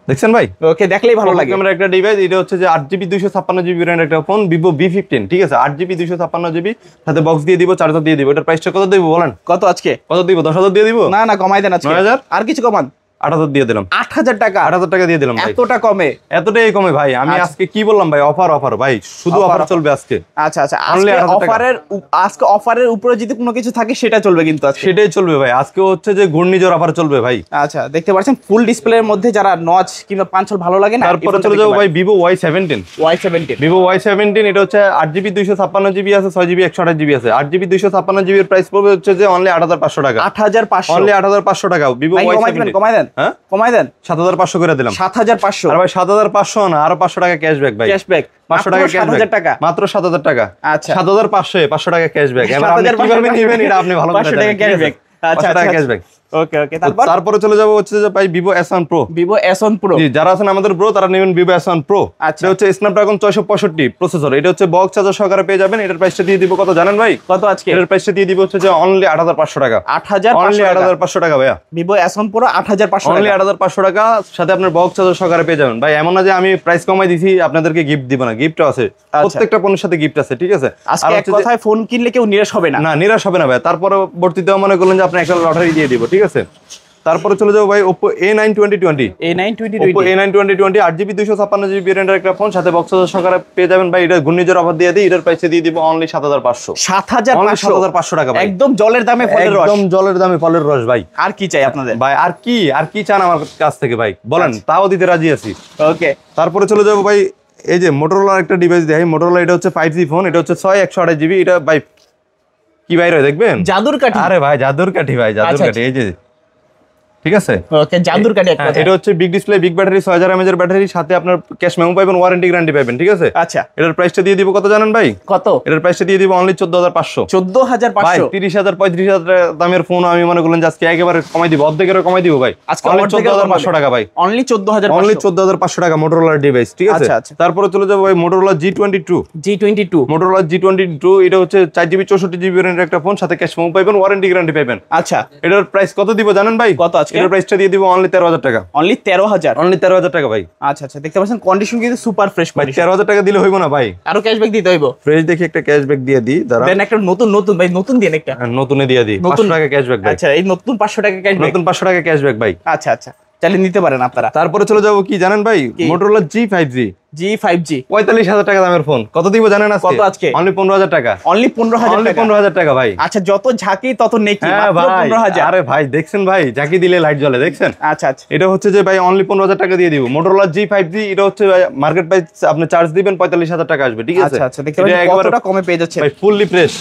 দেখছেন ভাই ওকে দেখলেই ভালো লাগে। ক্যামেরা একটা ডিভাইস, এটা হচ্ছে যে 8GB 256GB ভেরিয়েন্টের একটা ফোন Vivo V15, ঠিক আছে। 8GB 256GB সাথে বক্স দিয়ে দিব, চার্জার দিয়ে দিব। এটার প্রাইসটা কত দেব বলেন? কত আজকে? কত দিব? 10,000 দিয়ে দিব? না না কমাই দেন আজকে। 9,000? আর কিছু কমান? 8,000 দিয়ে দিলাম। 8,000 টাকা? 8,000 টাকা দিয়ে দিলাম ভাই। এতটা কমে? এতটাই কমে ভাই। আমি আচ্ছা। আজকে কি বললাম ভাই? অফার ভাই, শুধু Offer, অফার চলবে আজকে। আচ্ছা আচ্ছা Only আজকে 8,000 টাকা। অফারের উপরে যদি কোনো কিছু থাকে সেটা চলবে কিন্তু আজকে। সেটাই চলবে ভাই। আজকে হচ্ছে যে ঘূর্ণিঝড় অফার চলবে ভাই। আচ্ছা দেখতে পাচ্ছেন ফুল ডিসপ্লের মধ্যে যারা নচ কিংবা পাঞ্চল ভালো লাগে না, তারপরে চলে যাবো ভাই Vivo Y17। Vivo Y17 এটা হচ্ছে 8GB 256GB আছে, 6GB 128GB আছে। 8GB 256GB এর প্রাইস পড়বে হচ্ছে যে অনলি 8,500 টাকা। 8,500 অনলি 8,500 টাকা Vivo Y17। কমাই দেন 7,500 করে দিলাম। 7,500 আর ভাই 7,500 না, আরো 500 টাকা ক্যাশব্যাক ভাই। ক্যাশব্যাক 500 টাকা 7,000 টাকা মাত্র 7,000 টাকা। আচ্ছা 7,500 500 টাকা ক্যাশব্যাক। এবার আপনি কিভাবে নেবেন এটা আপনি ভালো করে 500 টাকা জানেন। ক্যাশব্যাক। আচ্ছা 500 টাকা ক্যাশব্যাক। ওকে তারপরে চলে যাবো হচ্ছে যে ভাই Vivo S1 Pro। Vivo S1 Pro জি, যারা আছেন আমাদের ব্রো তারা নেবেন Vivo S1 Pro। আচ্ছা। এটা হচ্ছে Snapdragon 665 প্রসেসর। এটা হচ্ছে বক্স চার্জার সহকারে পেয়ে যাবেন। এটার প্রাইসটা দিয়ে দিব কত জানেন ভাই? কত আজকে? এটার প্রাইসটা দিয়ে দিব হচ্ছে যে অনলি 8,500 টাকা। 8,500 অনলি 8,500 টাকা ভাইয়া। Vivo S1 Pro 8,500 অনলি টাকা। 8,500 টাকা সাথে আপনার বক্স চার্জার সহকারে পেয়ে যাবেন। ভাই এমন না যে আমি প্রাইস কমাই দিছি আপনাদেরকে গিফট দিব না, গিফটও আছে। প্রত্যেকটা পণ্যের সাথে গিফট আছে, ঠিক আছে। আজকে এক কথায় ফোন কিনলে কেউ নিরাশ হবে না। না নিরাশ হবে না ভাই। তারপরে বর্তিতেও মনে করলেন যে আপনি একটা লটারি দিয়ে দিব, ঠিক আছে। তারপরে চলে যাবো ভাই Oppo A9 2020। Oppo A9 2020 8GB 256GB ভেরিয়েন্টের একটা ফোন, সাথে বক্স চার্জার সহকারে পেয়ে যাবেন ভাই। এটা ঘূর্ণিঝড় অফার দিয়ে দিই। এটার প্রাইসে দিয়ে দিব অনলি 7,500। 7,500 টাকা ভাই। একদম জলের দামে ফলের রস। একদম জলের দামে ফলের রস ভাই। আর কি চাই আপনাদের ভাই? আর কি চান আমার কাছ থেকে ভাই বলেন, তাও দিতে রাজি আছি। ওকে তারপরে চলে যাবো ভাই এই যে মোটরোলার একটা ডিভাইস দেখাই। মোটরোলা এটা হচ্ছে 5G ফোন। এটা হচ্ছে 128GB। এটা ভাই কি বাইরে দেখবেন? জাদুর কাঠি। আরে ভাই জাদুর কাঠি ভাই, জাদুর কাঠি। এই যে ঠিক আছে, ওকে জাদুর কাঠি একটা। এটা হচ্ছে big display, big battery, 6000 mAh এর ব্যাটারি, সাথে আপনার ক্যাশ মেমো পাবেন, ওয়ারেন্টি গ্যারান্টি পাবেন, ঠিক আছে। আচ্ছা এটার প্রাইসটা দিয়ে দিব কত জানেন ভাই? কত? এটার প্রাইসটা দিয়ে দিব অনলি 14,500। 14,500 ভাই 30,000 35,000 দামের ফোন আমি মনে করলেন যে আজকে একেবারে কমাই দিব, অর্ধেকেরও কমাই দিব ভাই। আজকে অনলি 14,500 টাকা ভাই। অনলি 14,500 অনলি 14,500 টাকা মোটরোলার ডিভাইস, ঠিক আছে। আচ্ছা, আচ্ছা। তারপরে চলে যাবো ভাই মোটরোলা G22। মোটরোলা G22 এটা হচ্ছে 4GB 64GB ভেরিয়েন্টের একটা ফোন, সাথে ক্যাশ মেমো পাবেন, ওয়ারেন্টি গ্যারান্টি পাবেন। আচ্ছা এটার প্রাইস কত দিব জানেন ভাই? কত আজকে? এটার প্রাইসটা দিয়ে দিব অনলি 13,000 টাকা। অনলি 13,000? অনলি 13,000 টাকা ভাই। আচ্ছা আচ্ছা দেখতে পাচ্ছেন কন্ডিশন কিন্তু সুপার ফ্রেশ। ভাই 13,000 টাকা দিলে হইব না ভাই, আরো ক্যাশব্যাক দিতে হইব। ফ্রেশ দেখি একটা ক্যাশব্যাক দিয়ে দিই, দাঁড়া। দেন একটা নতুন ভাই, নতুন দিন একটা। নতুনে দিয়ে দিই 500 টাকা ক্যাশব্যাক ভাই। আচ্ছা এই নতুন 500 টাকা ক্যাশব্যাক। নতুন 500 টাকা ক্যাশব্যাক ভাই। আচ্ছা আচ্ছা চাইলে নিতে পারেন আপনারা। তারপরে চলে যাবো কি জানেন ভাই? মোটরোলা G5G 45,000 টাকা দামের ফোন। কত দিব জানেন আজকে? কত আজকে? অনলি 15,000 টাকা। অনলি 15,000 অনলি টাকা? 15,000 টাকা ভাই। আচ্ছা যত ঝাঁকি তত নেকি, হ্যাঁ মাত্র ভাই। 15,000। আরে ভাই দেখছেন ভাই, ঝাঁকি দিলে লাইট জ্বলে, দেখছেন? আচ্ছা আচ্ছা এটা হচ্ছে যে ভাই অনলি 15,000 টাকা দিয়ে দিব। মোটরোলা G5G এটা হচ্ছে মার্কেট প্রাইস, আপনি চার্জ দিবেন 45,000 টাকা আসবে, ঠিক আছে। আচ্ছা আচ্ছা দেখতে পাচ্ছেন কতটা কমে পেয়ে যাচ্ছে ভাই ফুললি ফ্রেশ।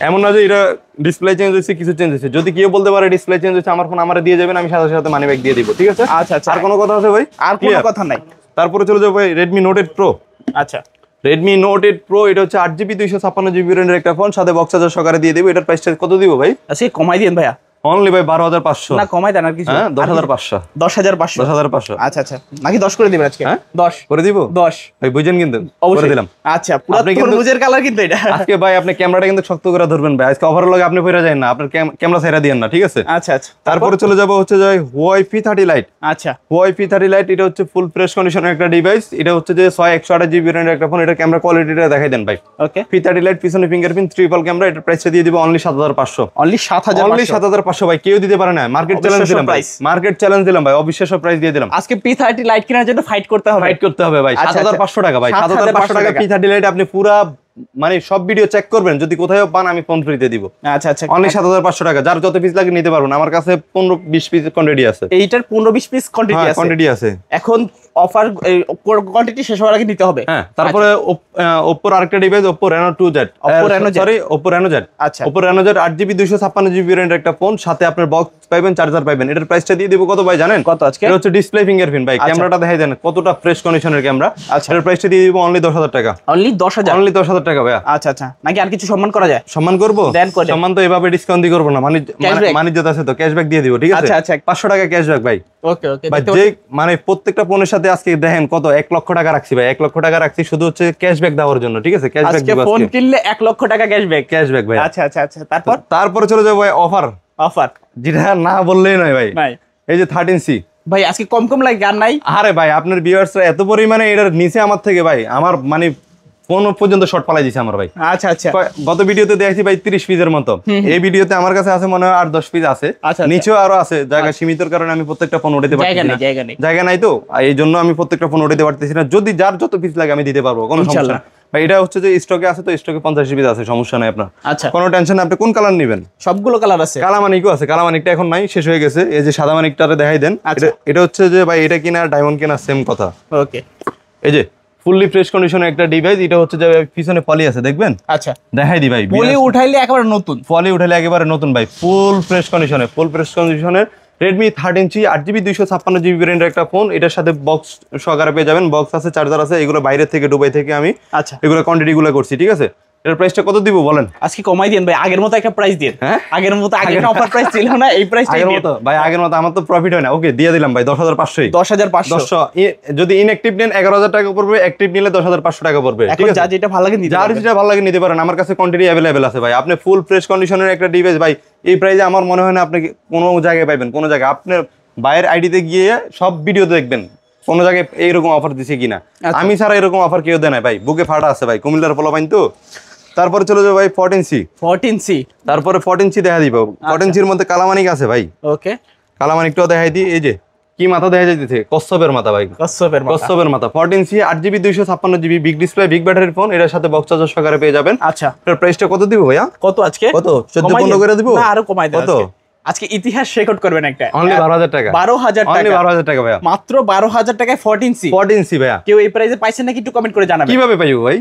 এমন না যে এটা ডিসপ্লে চেঞ্জ হয়েছে, কিছু চেঞ্জ হয়েছে। যদি কেউ বলতে পারে ডিসপ্লে চেঞ্জ হয়েছে, আমার ফোন আমারে দিয়ে যাবেন, আমি সাথে সাথে মানি ব্যাগ দিয়ে দিব, ঠিক আছে। আচ্ছা আচ্ছা আর কোনো কথা আছে ভাই? আর কোনো কথা নাই। তারপরে চলে যাবো ভাই Redmi Note 8 Pro। আচ্ছা Redmi Note 8 Pro এটা হচ্ছে 8GB 256GB ভেরিয়েন্টের একটা ফোন, সাথে বক্স চার্জার সহকারে দিয়ে দেব। এটার প্রাইসটা কত দিব ভাই? আচ্ছা কমাই দিন ভাইয়া। অনলি ভাই 12,500 না কমাই দেন আর কিছু। হ্যাঁ 10,500 10,500 10,500 আচ্ছা আচ্ছা, নাকি 10 করে দিবেন আজকে? হ্যাঁ? 10 করে দিব 10 ভাই, বুঝেন কিন্তু করে অবশ্যই দিলাম। আচ্ছা, পুরো আপনি কিন্তু- তরমুজের কালার কিন্তু এটা। আজকে ভাই আপনি ক্যামেরাটা কিন্তু শক্ত করে ধরবেন ভাই, আজকে অফারের লগে আপনি পড়ে যায় না, আপনার ক্যামেরা ছাইরা দিয়েন না, ঠিক আছে? আচ্ছা আচ্ছা, তারপরে চলে যাব হচ্ছে যে Huawei P30 Lite। আচ্ছা Huawei P30 Lite এটা হচ্ছে ফুল ফ্রেশ কন্ডিশনের একটা ডিভাইস। এটা হচ্ছে যে 128GB র্যামের একটা ফোন। এটা ক্যামেরা কোয়ালিটিটা দেখাই দেন ভাই। ওকে, P30 Lite পিছনে ফিঙ্গারপ্রিন্ট ট্রিপল ক্যামেরা। এটা প্রাইসটা দিয়ে দিব অনলি 7,500। অনলি 7,500। অনলি 7,500 ভাই, কেউ দিতে পারে না। মার্কেট চ্যালেঞ্জ অবিশ্বাস্য দিলাম ভাই, price। মার্কেট চ্যালেঞ্জ দিলাম ভাই, অবিশ্বাস্য প্রাইস দিয়ে দিলাম। আজকে P30 লাইট কেনার জন্য ফাইট করতে হবে। ফাইট করতে হবে ভাই। আচ্ছা, 7,500 টাকা ভাই, 7,500 7,500 টাকা টাকা। P30 Lite আপনি পুরা মানে সব ভিডিও চেক করবেন, যদি কোথাও পান আমি ফোন ফ্রিতে দিব। আচ্ছা আচ্ছা, অনলি 7,500 টাকা। যার যত পিস লাগে নিতে পারবেন, আমার কাছে 15-20 পিস কোয়ান্টিটি আছে। এইটার 15-20 পিস কোয়ান্টিটি হ্যাঁ আছে। কোয়ান্টিটি আছে। এখন অফার কোয়ান্টিটি শেষ হওয়ার আগে নিতে হবে। হ্যাঁ, তারপরে Oppo আরেকটা device Oppo Reno 2Z। Oppo Reno Z। Sorry, Oppo Reno Z। আচ্ছা। Oppo Reno Z 8GB 256GB র্যামের একটা ফোন, সাথে আপনার বক্স পাবেন, চার্জার পাবেন। এটার প্রাইসটা দিয়ে দেব কত ভাই জানেন? কত আজকে? এটা হচ্ছে ডিসপ্লে ফিঙ্গারপ্রিন্ট ভাই। আচ্ছা। ক্যামেরাটা দেখাই দেন কতটা ফ্রেশ কন্ডিশনের ক্যামেরা। আচ্ছা। এটার প্রাইসটা দিয়ে দিব অনলি 10,000 টাকা। অনলি 10,000। অনলি 10,000 টাকা ভাই। আচ্ছা আচ্ছা, নাকি আর কিছু সম্মান করা যায়? সম্মান করব? দেন করে। সম্মান তো এভাবে ডিসকাউন্ট দিয়ে করব না, Cashback? মানিজ্যত আছে তো, ক্যাশব্যাক দিয়ে দিব, ঠিক আছে? আচ্ছা, আচ্ছা। 500 টাকা ক্যাশব্যাক ভাই। ওকে ওকে, ভাই যে মানে প্রত্যেকটা ফোনের সাথে আজকে দেখেন কত 1 লক্ষ টাকা রাখছি ভাই, 1 লক্ষ টাকা রাখছি শুধু হচ্ছে ক্যাশব্যাক দেওয়ার জন্য, ঠিক আছে? ক্যাশব্যাক আজকে দিব ফোন আজকে। কিনলে 1 লক্ষ টাকা ক্যাশব্যাক। ক্যাশব্যাক ভাই। আচ্ছা আচ্ছা আচ্ছা, তারপর তারপরে চলে যাবো ভাই অফার, অফার যেটা না বললেই নয় ভাই। নাই এই যে 13C। ভাই আজকে কম কম লাগে আর নাই। আরে ভাই আপনার ভিউয়ার্সরা এত পরিমাণে এটার নিচে আমার থেকে ভাই, আমার মানে ফোন পর্যন্ত শর্ট পালাই দিছে আমার ভাই। আচ্ছা আচ্ছা গত ভিডিওতে দেখছি ভাই 30 পিসের মতো, এই ভিডিওতে আমার কাছে আছে মনে হয় 8-10 পিস আছে। আচ্ছা। নিচেও আরো আছে, জায়গা সীমিতর কারণে আমি প্রত্যেকটা ফোন উঠাতে পারছি জায়গা না। নেই, জায়গা নেই। জায়গা নাই তো, এই জন্য আমি প্রত্যেকটা ফোন উঠাতে পারতেছি না। যদি যার যত পিস লাগে আমি দিতে পারবো, কোনো সমস্যা ইনশাআল্লাহ। না ভাই। এটা হচ্ছে যে স্টকে আছে তো, স্টকে 50 পিস আছে, সমস্যা নাই আপনার। আচ্ছা, কোনো টেনশন না। আপনি কোন কালার নেবেন? সবগুলো কালার আছে। কালামানিকও আছে, কালামানিকটা এখন নাই, শেষ হয়ে গেছে। এই যে সাদা মানিকটারে দেখাই দেন। আচ্ছা। এটা হচ্ছে যে ভাই এটা কিনা ডায়মন্ড কিনা সেম কথা। ওকে, এই যে ফুললি ফ্রেশ কন্ডিশনের একটা ডিভাইস। এটা হচ্ছে যে পিছনে পলি আছে, দেখবেন? আচ্ছা, দেখাই দি ভাই, বলি উঠাইলে একেবারে নতুন। পলি উঠালে একেবারে নতুন ভাই, ফুল ফ্রেশ কন্ডিশনের Redmi 13C 8GB 256GB র্যামের একটা ফোন। এটার সাথে বক্স সহকারে পেয়ে যাবেন, বক্স আছে, চার্জার আছে। এগুলো বাইরে থেকে দুবাই থেকে আমি আচ্ছা, এগুলো কোয়ান্টিটি গুলো করছি, ঠিক আছে? এর প্রাইসটা কত দিব বলেন? আজকে কমাই দিন ভাই, আগের মতো একটা প্রাইস দিন। হ্যাঁ? আগের মতো আগে অফার প্রাইস ছিল না, এই প্রাইসটাই আগের দিন। মতো ভাই, আগের মতো আমার তো প্রফিট হয় না। ওকে, দিয়ে দিলাম ভাই 10,500। 10,500। যদি ইনঅ্যাক্টিভ নেন 11,000 টাকা পড়বে, অ্যাক্টিভ নিলে 10,500 টাকা পড়বে, ঠিক এখন আছে? যা যেটা ভালো লাগে নিতে যার পারবেন। যেটা ভালো লাগে নিতে পারেন, আমার কাছে কোয়ান্টিটি অ্যাভেলেবেল আছে ভাই। আপনি ফুল ফ্রেশ কন্ডিশনের একটা ডিভাইস ভাই এই প্রাইসে আমার মনে হয় না আপনি কোনো জায়গায় পাইবেন। কোনো জায়গায় আপনি বাইরের আইডিতে গিয়ে সব ভিডিও দেখবেন কোনো জায়গায় এইরকম অফার দিছে কিনা। আচ্ছা। আমি ছাড়া এরকম অফার কেউ দেয় না ভাই, বুকে ফাটা আছে ভাই, কুমিল্লার পোলাপাইন তো। তারপরে চলে যাবো ভাই 14C। 14C। তারপরে 14C দেখা দিব। 14Cর মধ্যে কালামানিক আছে ভাই, ওকে, কালামানিকটাও দেখাই দিই। এই যে কি মাথা দেখা যাইতেছে, কচ্ছপের মাথা ভাই, কচ্ছপের মাথা। কচ্ছপের মাথা। 14C 8GB 256GB big display, big ব্যাটারির ফোন। এটার সাথে বক্স চার্জার সহকারে পেয়ে যাবেন। আচ্ছা, এটার প্রাইসটা কত দিব ভাইয়া? কত আজকে? কত? 14 কমাই 15 দিন। করে দিব? না, আরো কমাই দেন কত? আজকে। আজকে ইতিহাস রেকর্ড করবেন একটা। অনলি 12,000 টাকা। 12,000 অনলি টাকা। 12,000 টাকা ভাইয়া। মাত্র 12,000 টাকায় 14C। 14C ভাইয়া। কেউ এই প্রাইসে পাইছেন নাকি একটু কমেন্ট করে জানাবেন। কিভাবে পাইবো ভাই?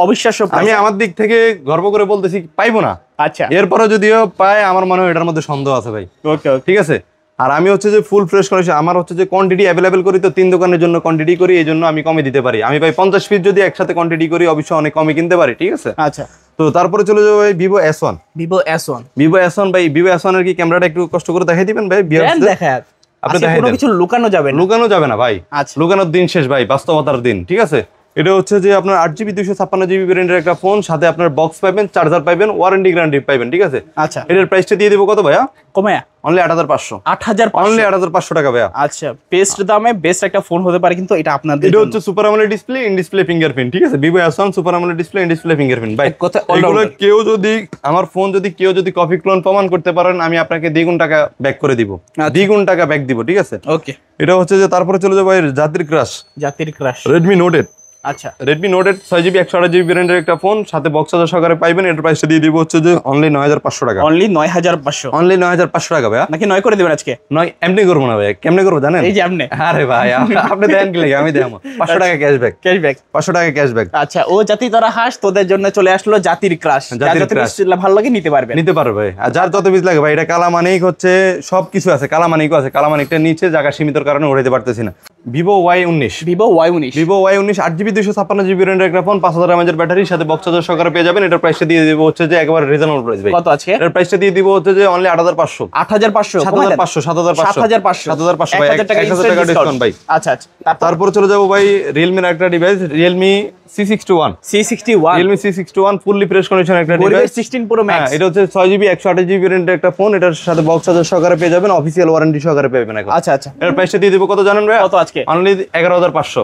অবিশ্বাস্য আমি price। আমার দিক থেকে গর্ব করে বলতেছি পাইবো না। আচ্ছা, এরপরে যদিও পায়, আমার মনে হয় এটার মধ্যে সন্দেহ আছে ভাই, ওকে ওকে। ঠিক আছে? আর আমি হচ্ছে যে ফুল ফ্রেশ কন্ডিশন, আমার হচ্ছে যে কোয়ান্টিটি অ্যাভেলেবেল করি তো, 3 দোকানের জন্য কোয়ান্টিটি করি, এই জন্য আমি কমে দিতে পারি। আমি ভাই 50 পিস যদি একসাথে কোয়ান্টিটি করি অবশ্যই অনেক কমে কিনতে পারি, ঠিক আছে? আচ্ছা, তো তারপরে চলে যাবো ভাই Vivo S1। Vivo S1। Vivo S1 ভাই, ভিভো S1 এর কি ক্যামেরাটা একটু কষ্ট করে দেখাই দিবেন ভাই? দেন দেখায়। আপনি আজকে দেখাই কোনো দেন। কিছু লুকানো যাবে না। লুকানো যাবে না ভাই, আচ্ছা। লুকানোর দিন শেষ ভাই, বাস্তবতার দিন, ঠিক আছে? এটা হচ্ছে যে আপনার 8GB 256GB ভেরিয়েন্টের একটা ফোন, সাথে আপনার বক্স পাবেন, চার্জার পাবেন, ওয়ারেন্টি গ্যারান্টি পাবেন, ঠিক আছে? আচ্ছা, এটার প্রাইসটা দিয়ে দেবো কত ভাইয়া? কমায়া অনলি 8,500। 8,500। অনলি 8,500 টাকা ভাইয়া। আচ্ছা, বেস্ট দামে বেস্ট একটা ফোন হতে পারে, কিন্তু এটা আপনাদের এটা জন্য। হচ্ছে super AMOLED display, in display fingerprint, ঠিক আছে? Vivo S1 super AMOLED display, in display fingerprint ভাই। এক কথায় এগুলো all-rounder। কেউ যদি আমার ফোন কেউ যদি কপি ক্লোন প্রমাণ করতে পারেন, আমি আপনাকে দ্বিগুণ টাকা ব্যাক করে দিব, দ্বিগুণ টাকা ব্যাক দিব, ঠিক আছে? ওকে, এটা হচ্ছে যে তারপরে চলে যাবো জাতির ক্রাশ জাতির ক্রাশ। Redmi note 8। আচ্ছা, রেডমি নোট 8 6GB 128GB ভেরিয়েন্টের একটা ফোন, সাথে বক্স চার্জার সহকারে পাইবেন। এটার প্রাইসটা দিয়ে দিব হচ্ছে যে অনলি 9,500 টাকা। অনলি 9,500। অনলি 9,500 টাকা ভাইয়া। নাকি 9 করে দিবেন আজকে? নয় এমনি করবো না ভাই, কেমনে করবো জানেন? এই যে আপনি আরে ভাই আপনি দেন কি লাগে, আমি দেবো 500 টাকা ক্যাশব্যাক। ক্যাশব্যাক। 500 টাকা ক্যাশব্যাক আচ্ছা, ও জাতি তোরা হাস, তোদের জন্য চলে আসলো জাতির ক্রাশ। জাতির যার যত crush। বেশি ভালো লাগে নিতে পারবেন। নিতে পারবে। আর যার যত পিস লাগে ভাই, এটা কালামানিক হচ্ছে সবকিছু আছে, কালামানিকও আছে। কালামানিকটা নিচে জায়গা সীমিতর কারণে উড়াইতে পারতেছি না। Vivo Y19 Vivo Y19 Vivo Y19 8GB 256GB র্যামের একটা ফোন 5000 mAh ব্যাটারির সাথে বক্স চার্জার সহকারে পেয়ে যাবেন। এটার প্রাইসটা দিয়ে দিব হচ্ছে যে একেবারে রিজনেবল প্রাইস ভাই। কত আছে? এটার প্রাইসটা দিয়ে দিব হচ্ছে যে অনলি 8500 8500 7500 ভাই 1000 টাকা ডিসকাউন্ট ভাই। আচ্ছা আচ্ছা। তারপর চলে যাব ভাই Realme এর একটা device Realme C61 Realme C61 fully fresh condition একটা ডিভাইস 16 Pro Max। এটা হচ্ছে 6GB 128GB র্যামের একটা ফোন। এটার সাথে বক্স চার্জার সহকারে পেয়ে যাবেন, অফিশিয়াল ওয়ারেন্টি সহকারে পাবেন এখন। আচ্ছা আচ্ছা। এর প্রাইসটা দিয়ে দিব কত জানেন ভাই? কত আজকে? অনলি 11500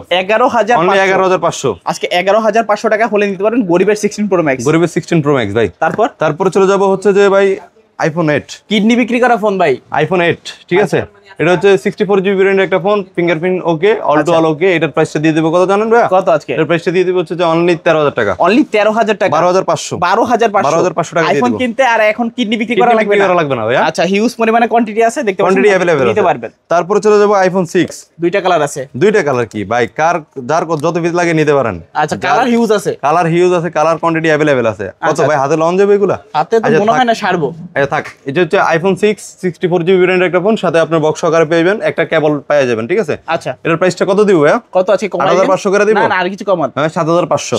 অনলি 11500 আজকে 11500 টাকা হলে নিতে পারেন গরিবের 16 Pro Max। গরিবের 16 Pro Max ভাই। তারপর চলে যাব হচ্ছে যে ভাই iPhone 8 কিডনি বিক্রি করা ফোন ভাই। iPhone 8 ঠিক আছে। এটা হচ্ছে 64GB র্যামের একটা phone, fingerprint okay, all to all ওকে। এটার প্রাইসটা দিয়ে দেব কত জানেন ভাই? কত আজকে? এর প্রাইসটা দিয়ে দেব হচ্ছে যে অনলি 13000 টাকা। অনলি 13000 টাকা। 12500 12500 টাকা দিয়ে আইফোন দেব। কিনতে আর এখন কিডনি বিক্রি করা লাগবে না ভাই। আচ্ছা, হিউজ পরিমাণে কোয়ান্টিটি আছে, দেখতে পাচ্ছেন, কোয়ান্টিটি अवेलेबल নিতে পারবেন। তারপর চলে যাব iPhone 6 দুইটা কালার আছে। দুইটা কালার কি ভাই, যার যত পিস লাগে নিতে পারেন। আচ্ছা, কালার হিউজ আছে, কালার কোয়ান্টিটি अवेलेबल আছে। কত ভাই হাতে লঞ্চ যাবে এগুলা? হাতে তো মনে হয় না সারবো। আচ্ছা থাক, এটা হচ্ছে iPhone 6 64GB র্যামের একটা ফোন, সাথে আপনার বক্স সহকারে পেয়ে যাবেন, একটা কেবল পেয়ে যাবেন, ঠিক আছে। আচ্ছা, এটার প্রাইসটা কত দিব ভাই? কত আছে? কমাই 8500 করে দিব না, আর কিছু কমান। হ্যাঁ 7500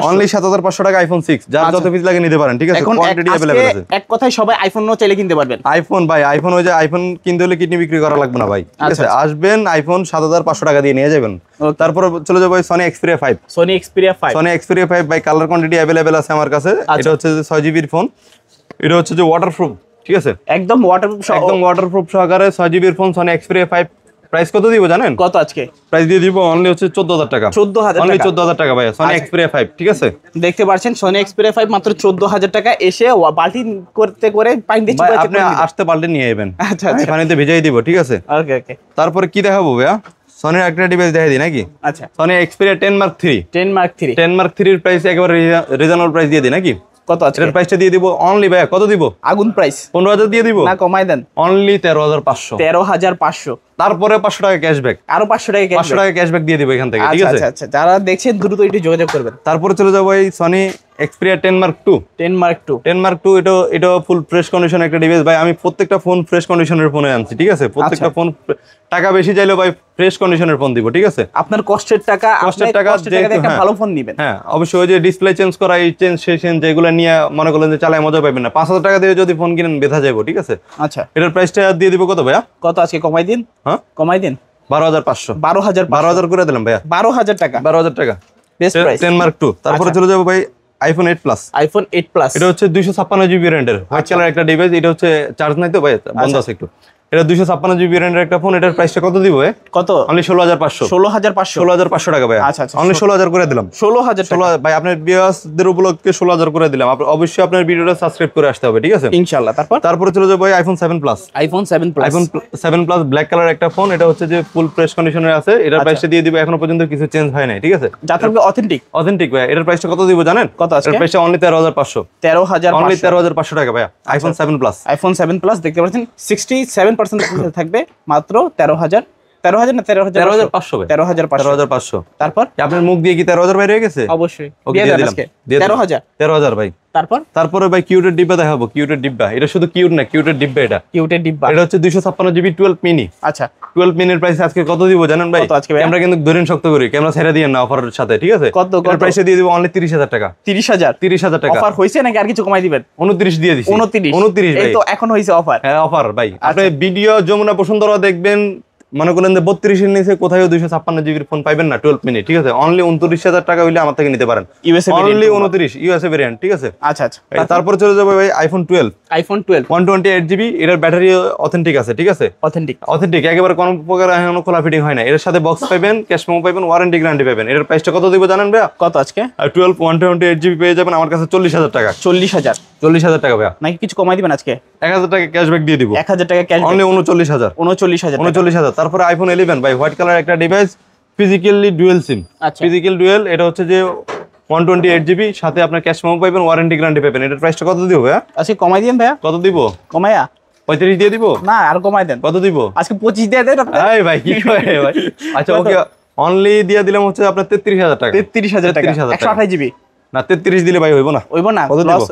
অনলি 7500 টাকা iPhone 6, যার যত পিস লাগে নিতে পারেন, ঠিক আছে। কোয়ান্টিটি अवेलेबल আছে। এক কথায় সবাই আইফোন নো চাইলে কিনতে পারবেন। আইফোন ভাই, আইফোন ওই যে আইফোন কিনতে হলে কিডনি বিক্রি করা লাগবে না ভাই, ঠিক আছে। আসবেন আইফোন 7500 টাকা দিয়ে নিয়ে যাবেন। তারপর চলে যাবো Sony Xperia 5 Sony Xperia 5 ভাই, কালার কোয়ান্টিটি अवेलेबल আছে আমার কাছে। এটা হচ্ছে যে 6GB এর ফোন, এটা হচ্ছে যে ওয়াটারপ্রুফ, ঠিক আছে, একদম ওয়াটারপ্রুফ সহকারে 6GB এর ফোন Sony Xperia 5। প্রাইস কত দিব জানেন? কত আজকে? প্রাইস দিয়ে দিব অনলি হচ্ছে 14000 টাকা। 14000 অনলি 14000 টাকা ভাই, Sony Xperia 5, ঠিক আছে। দেখতে পাচ্ছেন Sony Xperia 5 মাত্র 14000 টাকা। এসে বালতি করতে করে পানি দিয়ে ভাই আপনি আসতে পারলে নিয়ে যাবেন। আচ্ছা আচ্ছা, পানিতে ভিজাই দিব, ঠিক আছে। ওকে ওকে। তারপরে কি দেখাবো ভাইয়া? Sony একটা ডিভাইস দেখাই দিই নাকি? আচ্ছা, Sony Xperia 10 Mark 3 10 Mark 3 এর প্রাইস একেবারে রিজনেবল প্রাইস দিয়ে দিই নাকি? কত আছে? এর প্রাইসটা দিয়ে দিব অনলি ভাইয়া, কত দিব? আগুন প্রাইস 15000 দিয়ে দিব না, কমাই দেন। অনলি 13500 13500। তারপরে 500 টাকা ক্যাশব্যাক, আরো 500 টাকা 500 টাকা ক্যাশব্যাক দিয়ে দিব এখান থেকে, ঠিক আছে। আচ্ছা আচ্ছা, যারা দেখছেন দ্রুত একটু যোগাযোগ করবেন। তারপরে চলে যাবো এই Sony Xperia 10 Mark 2 10 Mark 2। এটা ফুল ফ্রেশ কন্ডিশন একটা ডিভাইস ভাই। আমি প্রত্যেকটা ফোন ফ্রেশ কন্ডিশনের ফোনে আনছি, ঠিক আছে। প্রত্যেকটা ফোন টাকা বেশি চাইলেও ভাই ফ্রেশ কন্ডিশনের ফোন দিব, ঠিক আছে। আপনার কষ্টের টাকা দিয়ে একটা ভালো ফোন নেবেন। হ্যাঁ অবশ্যই, ওই যে ডিসপ্লে চেঞ্জ করা, এই চেঞ্জ সেই চেঞ্জ যেগুলো নিয়ে মনে করলেন যে চালায় মজা পাবেন না, 5000 টাকা দিয়ে যদি ফোন কিনেন বেথা যাবো, ঠিক আছে। আচ্ছা, এটার প্রাইসটা দিয়ে দিব কত ভাইয়া? কত আজকে? কমাই দিন। হ্যাঁ, কমাই দিন। 12500 12000 করে দিলাম ভাইয়া। 12000 টাকা, 12000 টাকা বেস্ট প্রাইস। 10 Mark 2। তারপরে চলে যাবো ভাই iPhone 8 Plus এটা হচ্ছে 256GB র্যামের হোয়াইট কালার একটা ডিভাইস। এটা হচ্ছে চার্জ নাই তো ভাই, বন্ধ আছে একটু। এটা 256GB র্যামের একটা ফোন। এটার প্রাইসটা কত দিব ভাই? কত? অনলি 16500 16500 টাকা ভাই। আচ্ছা আচ্ছা, অনলি 16000 করে দিলাম। 16000 ভাই আপনার ভিউয়ার্সদের উপলক্ষে 16000 করে দিলাম। অবশ্যই আপনার ভিডিওটা সাবস্ক্রাইব করে আসতে হবে, ঠিক আছে, ইনশাআল্লাহ। তারপরে চলে যাবো iPhone 7 Plus iPhone 7 Plus black colour একটা ফোন। এটা হচ্ছে যে ফুল ফ্রেশ কন্ডিশনের আছে। এটার প্রাইসটা দিয়ে দিব, এখনো পর্যন্ত কিছু চেঞ্জ হয় নাই, ঠিক আছে। যাতে অথেন্টিক ভাই। এটার প্রাইসটা কত দিব জানেন? কত আছে? এর প্রাইসটা অনলি 13500 অনলি 13500 টাকা ভাই। iPhone 7 Plus দেখতে পাচ্ছেন 67% থাকবে মাত্র 13000 না 13500 ভাই। 13500 তারপর আপনার মুখ দিয়ে কি 13000 বাইরে হয়ে গেছে? অবশ্যই দিয়ে দিলাম 13000 ভাই। তারপরে ভাই কিউটের ডিব্বা দেখাবো। কিউটের ডিব্বা, এটা শুধু কিউট না, কিউটের ডিব্বা। এটা হচ্ছে 256GB 12 মিনি। আচ্ছা, 12 মিনির প্রাইস আজকে কত দিব জানেন ভাই? আমরা কিন্তু ধরেন শক্ত করি, ক্যামেরা ছেড়ে দিয়ে না অফারের সাথে, ঠিক আছে। কত প্রাইসে দিয়ে দিব অনলি 30000 টাকা। 30000 টাকা অফার হইছে নাকি আর কিছু কমাই দিবেন? 29 দিয়ে দিছি। 29 ভাই, এই তো এখন হইছে অফার। হ্যাঁ অফার ভাই। আপনি ভিডিও যমুনা বসুন্ধরা দেখবেন, মনে করেন যে 32 এর নিচে কোথাও 256GB পাইবেন পাইবেন না 12 মিনিট, ঠিক আছে। অনলি 29000 টাকা হইলে আমার থেকে নিতে পারেন। অনলি 29 ইউএসএ ভেরিয়েন্ট, ঠিক আছে। আচ্ছা আচ্ছা। তারপর চলে যাবে ভাই iPhone 12 128GB। এটার ব্যাটারি অথেন্টিক আছে, ঠিক আছে। অথেন্টিক একেবারে কোনো প্রকার এখনো খোলা ফিটিং হয় না। এর সাথে বক্স পাবেন, ক্যাশ মেমো পাবেন, ওয়ারেন্টি গ্যারান্টি পাবেন। এটার প্রাইসটা কত দিব জানেন ভাই? কত আজকে? 12 128GB পেয়ে যাবেন আমার কাছে 40000 টাকা। 40000 টাকা ভাই। নাকি কিছু কমাই দিবেন আজকে? 1000 টাকা ক্যাশব্যাক দিয়ে দিব। 1000 টাকা ক্যাশ, অনলি 39000। তারপরে iPhone 11 ভাই, হোয়াইট কালার একটা device, physically dual SIM. Physical dual, এটা হচ্ছে যে 128GB, সাথে আপনার ক্যাশ মেমো পাবেন, ওয়ারেন্টি গ্যারান্টি পাবেন। এটার প্রাইসটা কত দিব ভাই? আজকে কমাই দিন ভাই। কত দিব? কমাইয়া 35 দিয়ে দিব না, আর কমাই দেন। কত দিব? আজকে 25 দিয়ে দেন আপনি। এই ভাই কি করে ভাই? আচ্ছা ওকে, অনলি দিয়ে দিলাম হচ্ছে আপনার 33000 টাকা। 33000 টাকা 128GB না, 33 দিলে ভাই হইব না। লস,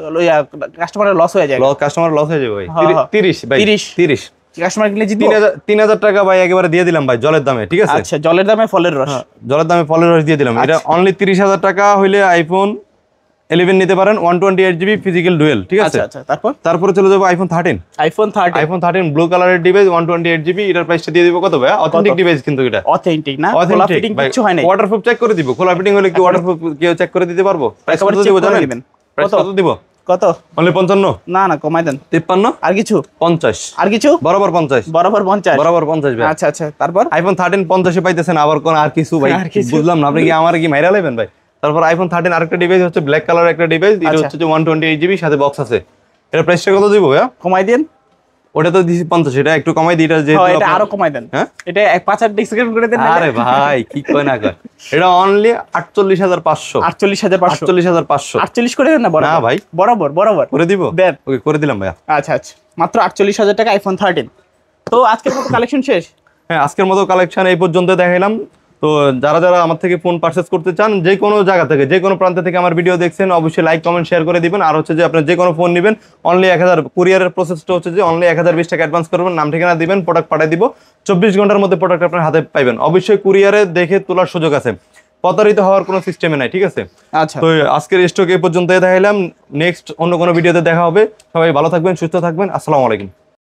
কাস্টমারের লস হয়ে যায়। কাস্টমার লস হয়ে যাবে ভাই। 30 ভাই, 30 কাস্টমার কিনলে জিতবো? 3000 টাকা ভাই একেবারে দিয়ে দিলাম ভাই জলের দামে, ঠিক আছে? আচ্ছা, জলের দামে ফলের রস। জলের দামে ফলের রস দিয়ে দিলাম। এটা অনলি 30,000 টাকা হইলে আইফোন 11 নিতে পারেন, 128GB ফিজিক্যাল ডুয়েল, ঠিক আছে? আচ্ছা, তারপরে চলে যাবো আইফোন 13। আইফোন 13 ব্লু কালারের ডিভাইস, 128GB। এটার প্রাইসটা দিয়ে দিব কত ভাই? অথেন্টিক ডিভাইস কিন্তু এটা, অথেন্টিক না, খোলা ফিটিং কিছু হয় না। ওয়াটারপ্রুফ চেক করে দিব। খোলা ফিটিং হলে কি ওয়াটারপ্রুফ কেউ চেক করে দিতে পারবো? প্রাইস কত দিব জানেন? প্রাইস কত দিব? কত? অনলি 55। না কমাই দেন। 53। আর কিছু? 50। আর কিছু? বরাবর 50। বরাবর 50 ভাই। আচ্ছা, তারপর আইফোন 13 50 পাইতেছেন, আবার কোন আর কিছু ভাই বুঝলাম না, আপনি কি আমার কি মাইরা লাইবেন ভাই? তারপর আইফোন 13 আরেকটা ডিভাইস হচ্ছে ব্ল্যাক কালার একটা ডিভাইস, এটা হচ্ছে যে 128GB সাথে বক্স আছে। এটা প্রাইসটা কত দিব ভাই? কমাই দেন। ওটা তো দিছি 50, এটা একটু কমাই দিই, এটা যে এটা আরো কমাই দেন। হ্যাঁ, এটা 5-8 ডিসকাউন্ট করে দেন। আরে ভাই কি কয় না কয়, এটা অনলি 48,500। 48,500 48 করে দেন না? না ভাই, বরাবর করে দিব। দেন। ওকে করে দিলাম ভাই। আচ্ছা, মাত্র 48,000 টাকা আইফোন 13। তো আজকের মতো কালেকশন শেষ। হ্যাঁ, আজকের মতো কালেকশন এই পর্যন্ত দেখাইলাম। তো যারা আমার থেকে ফোন পারচেজ করতে চান, যে কোনো জায়গা থেকে, যে কোনো প্রান্ত থেকে আমার ভিডিও দেখছেন, অবশ্যই লাইক কমেন্ট শেয়ার করে দিবেন। আর হচ্ছে যে আপনার যে কোনো ফোন নেবেন অনলি 1000, কুরিয়ারের প্রসেসটা হচ্ছে যে অনলি 1020 টাকা অ্যাডভান্স করবেন, নাম ঠিকানা দিবেন, প্রোডাক্ট পাঠিয়ে দিব। 24 ঘন্টার মধ্যে প্রোডাক্ট আপনার হাতে পাইবেন। অবশ্যই কুরিয়ারে দেখে তোলার সুযোগ আছে, প্রতারিত হওয়ার কোনো সিস্টেমে নাই, ঠিক আছে? আচ্ছা, তো আজকের স্টক এই পর্যন্ত দেখাইলাম। নেক্সট অন্য কোনো ভিডিওতে দেখা হবে। সবাই ভালো থাকবেন, সুস্থ থাকবেন। আসসালামু আলাইকুম।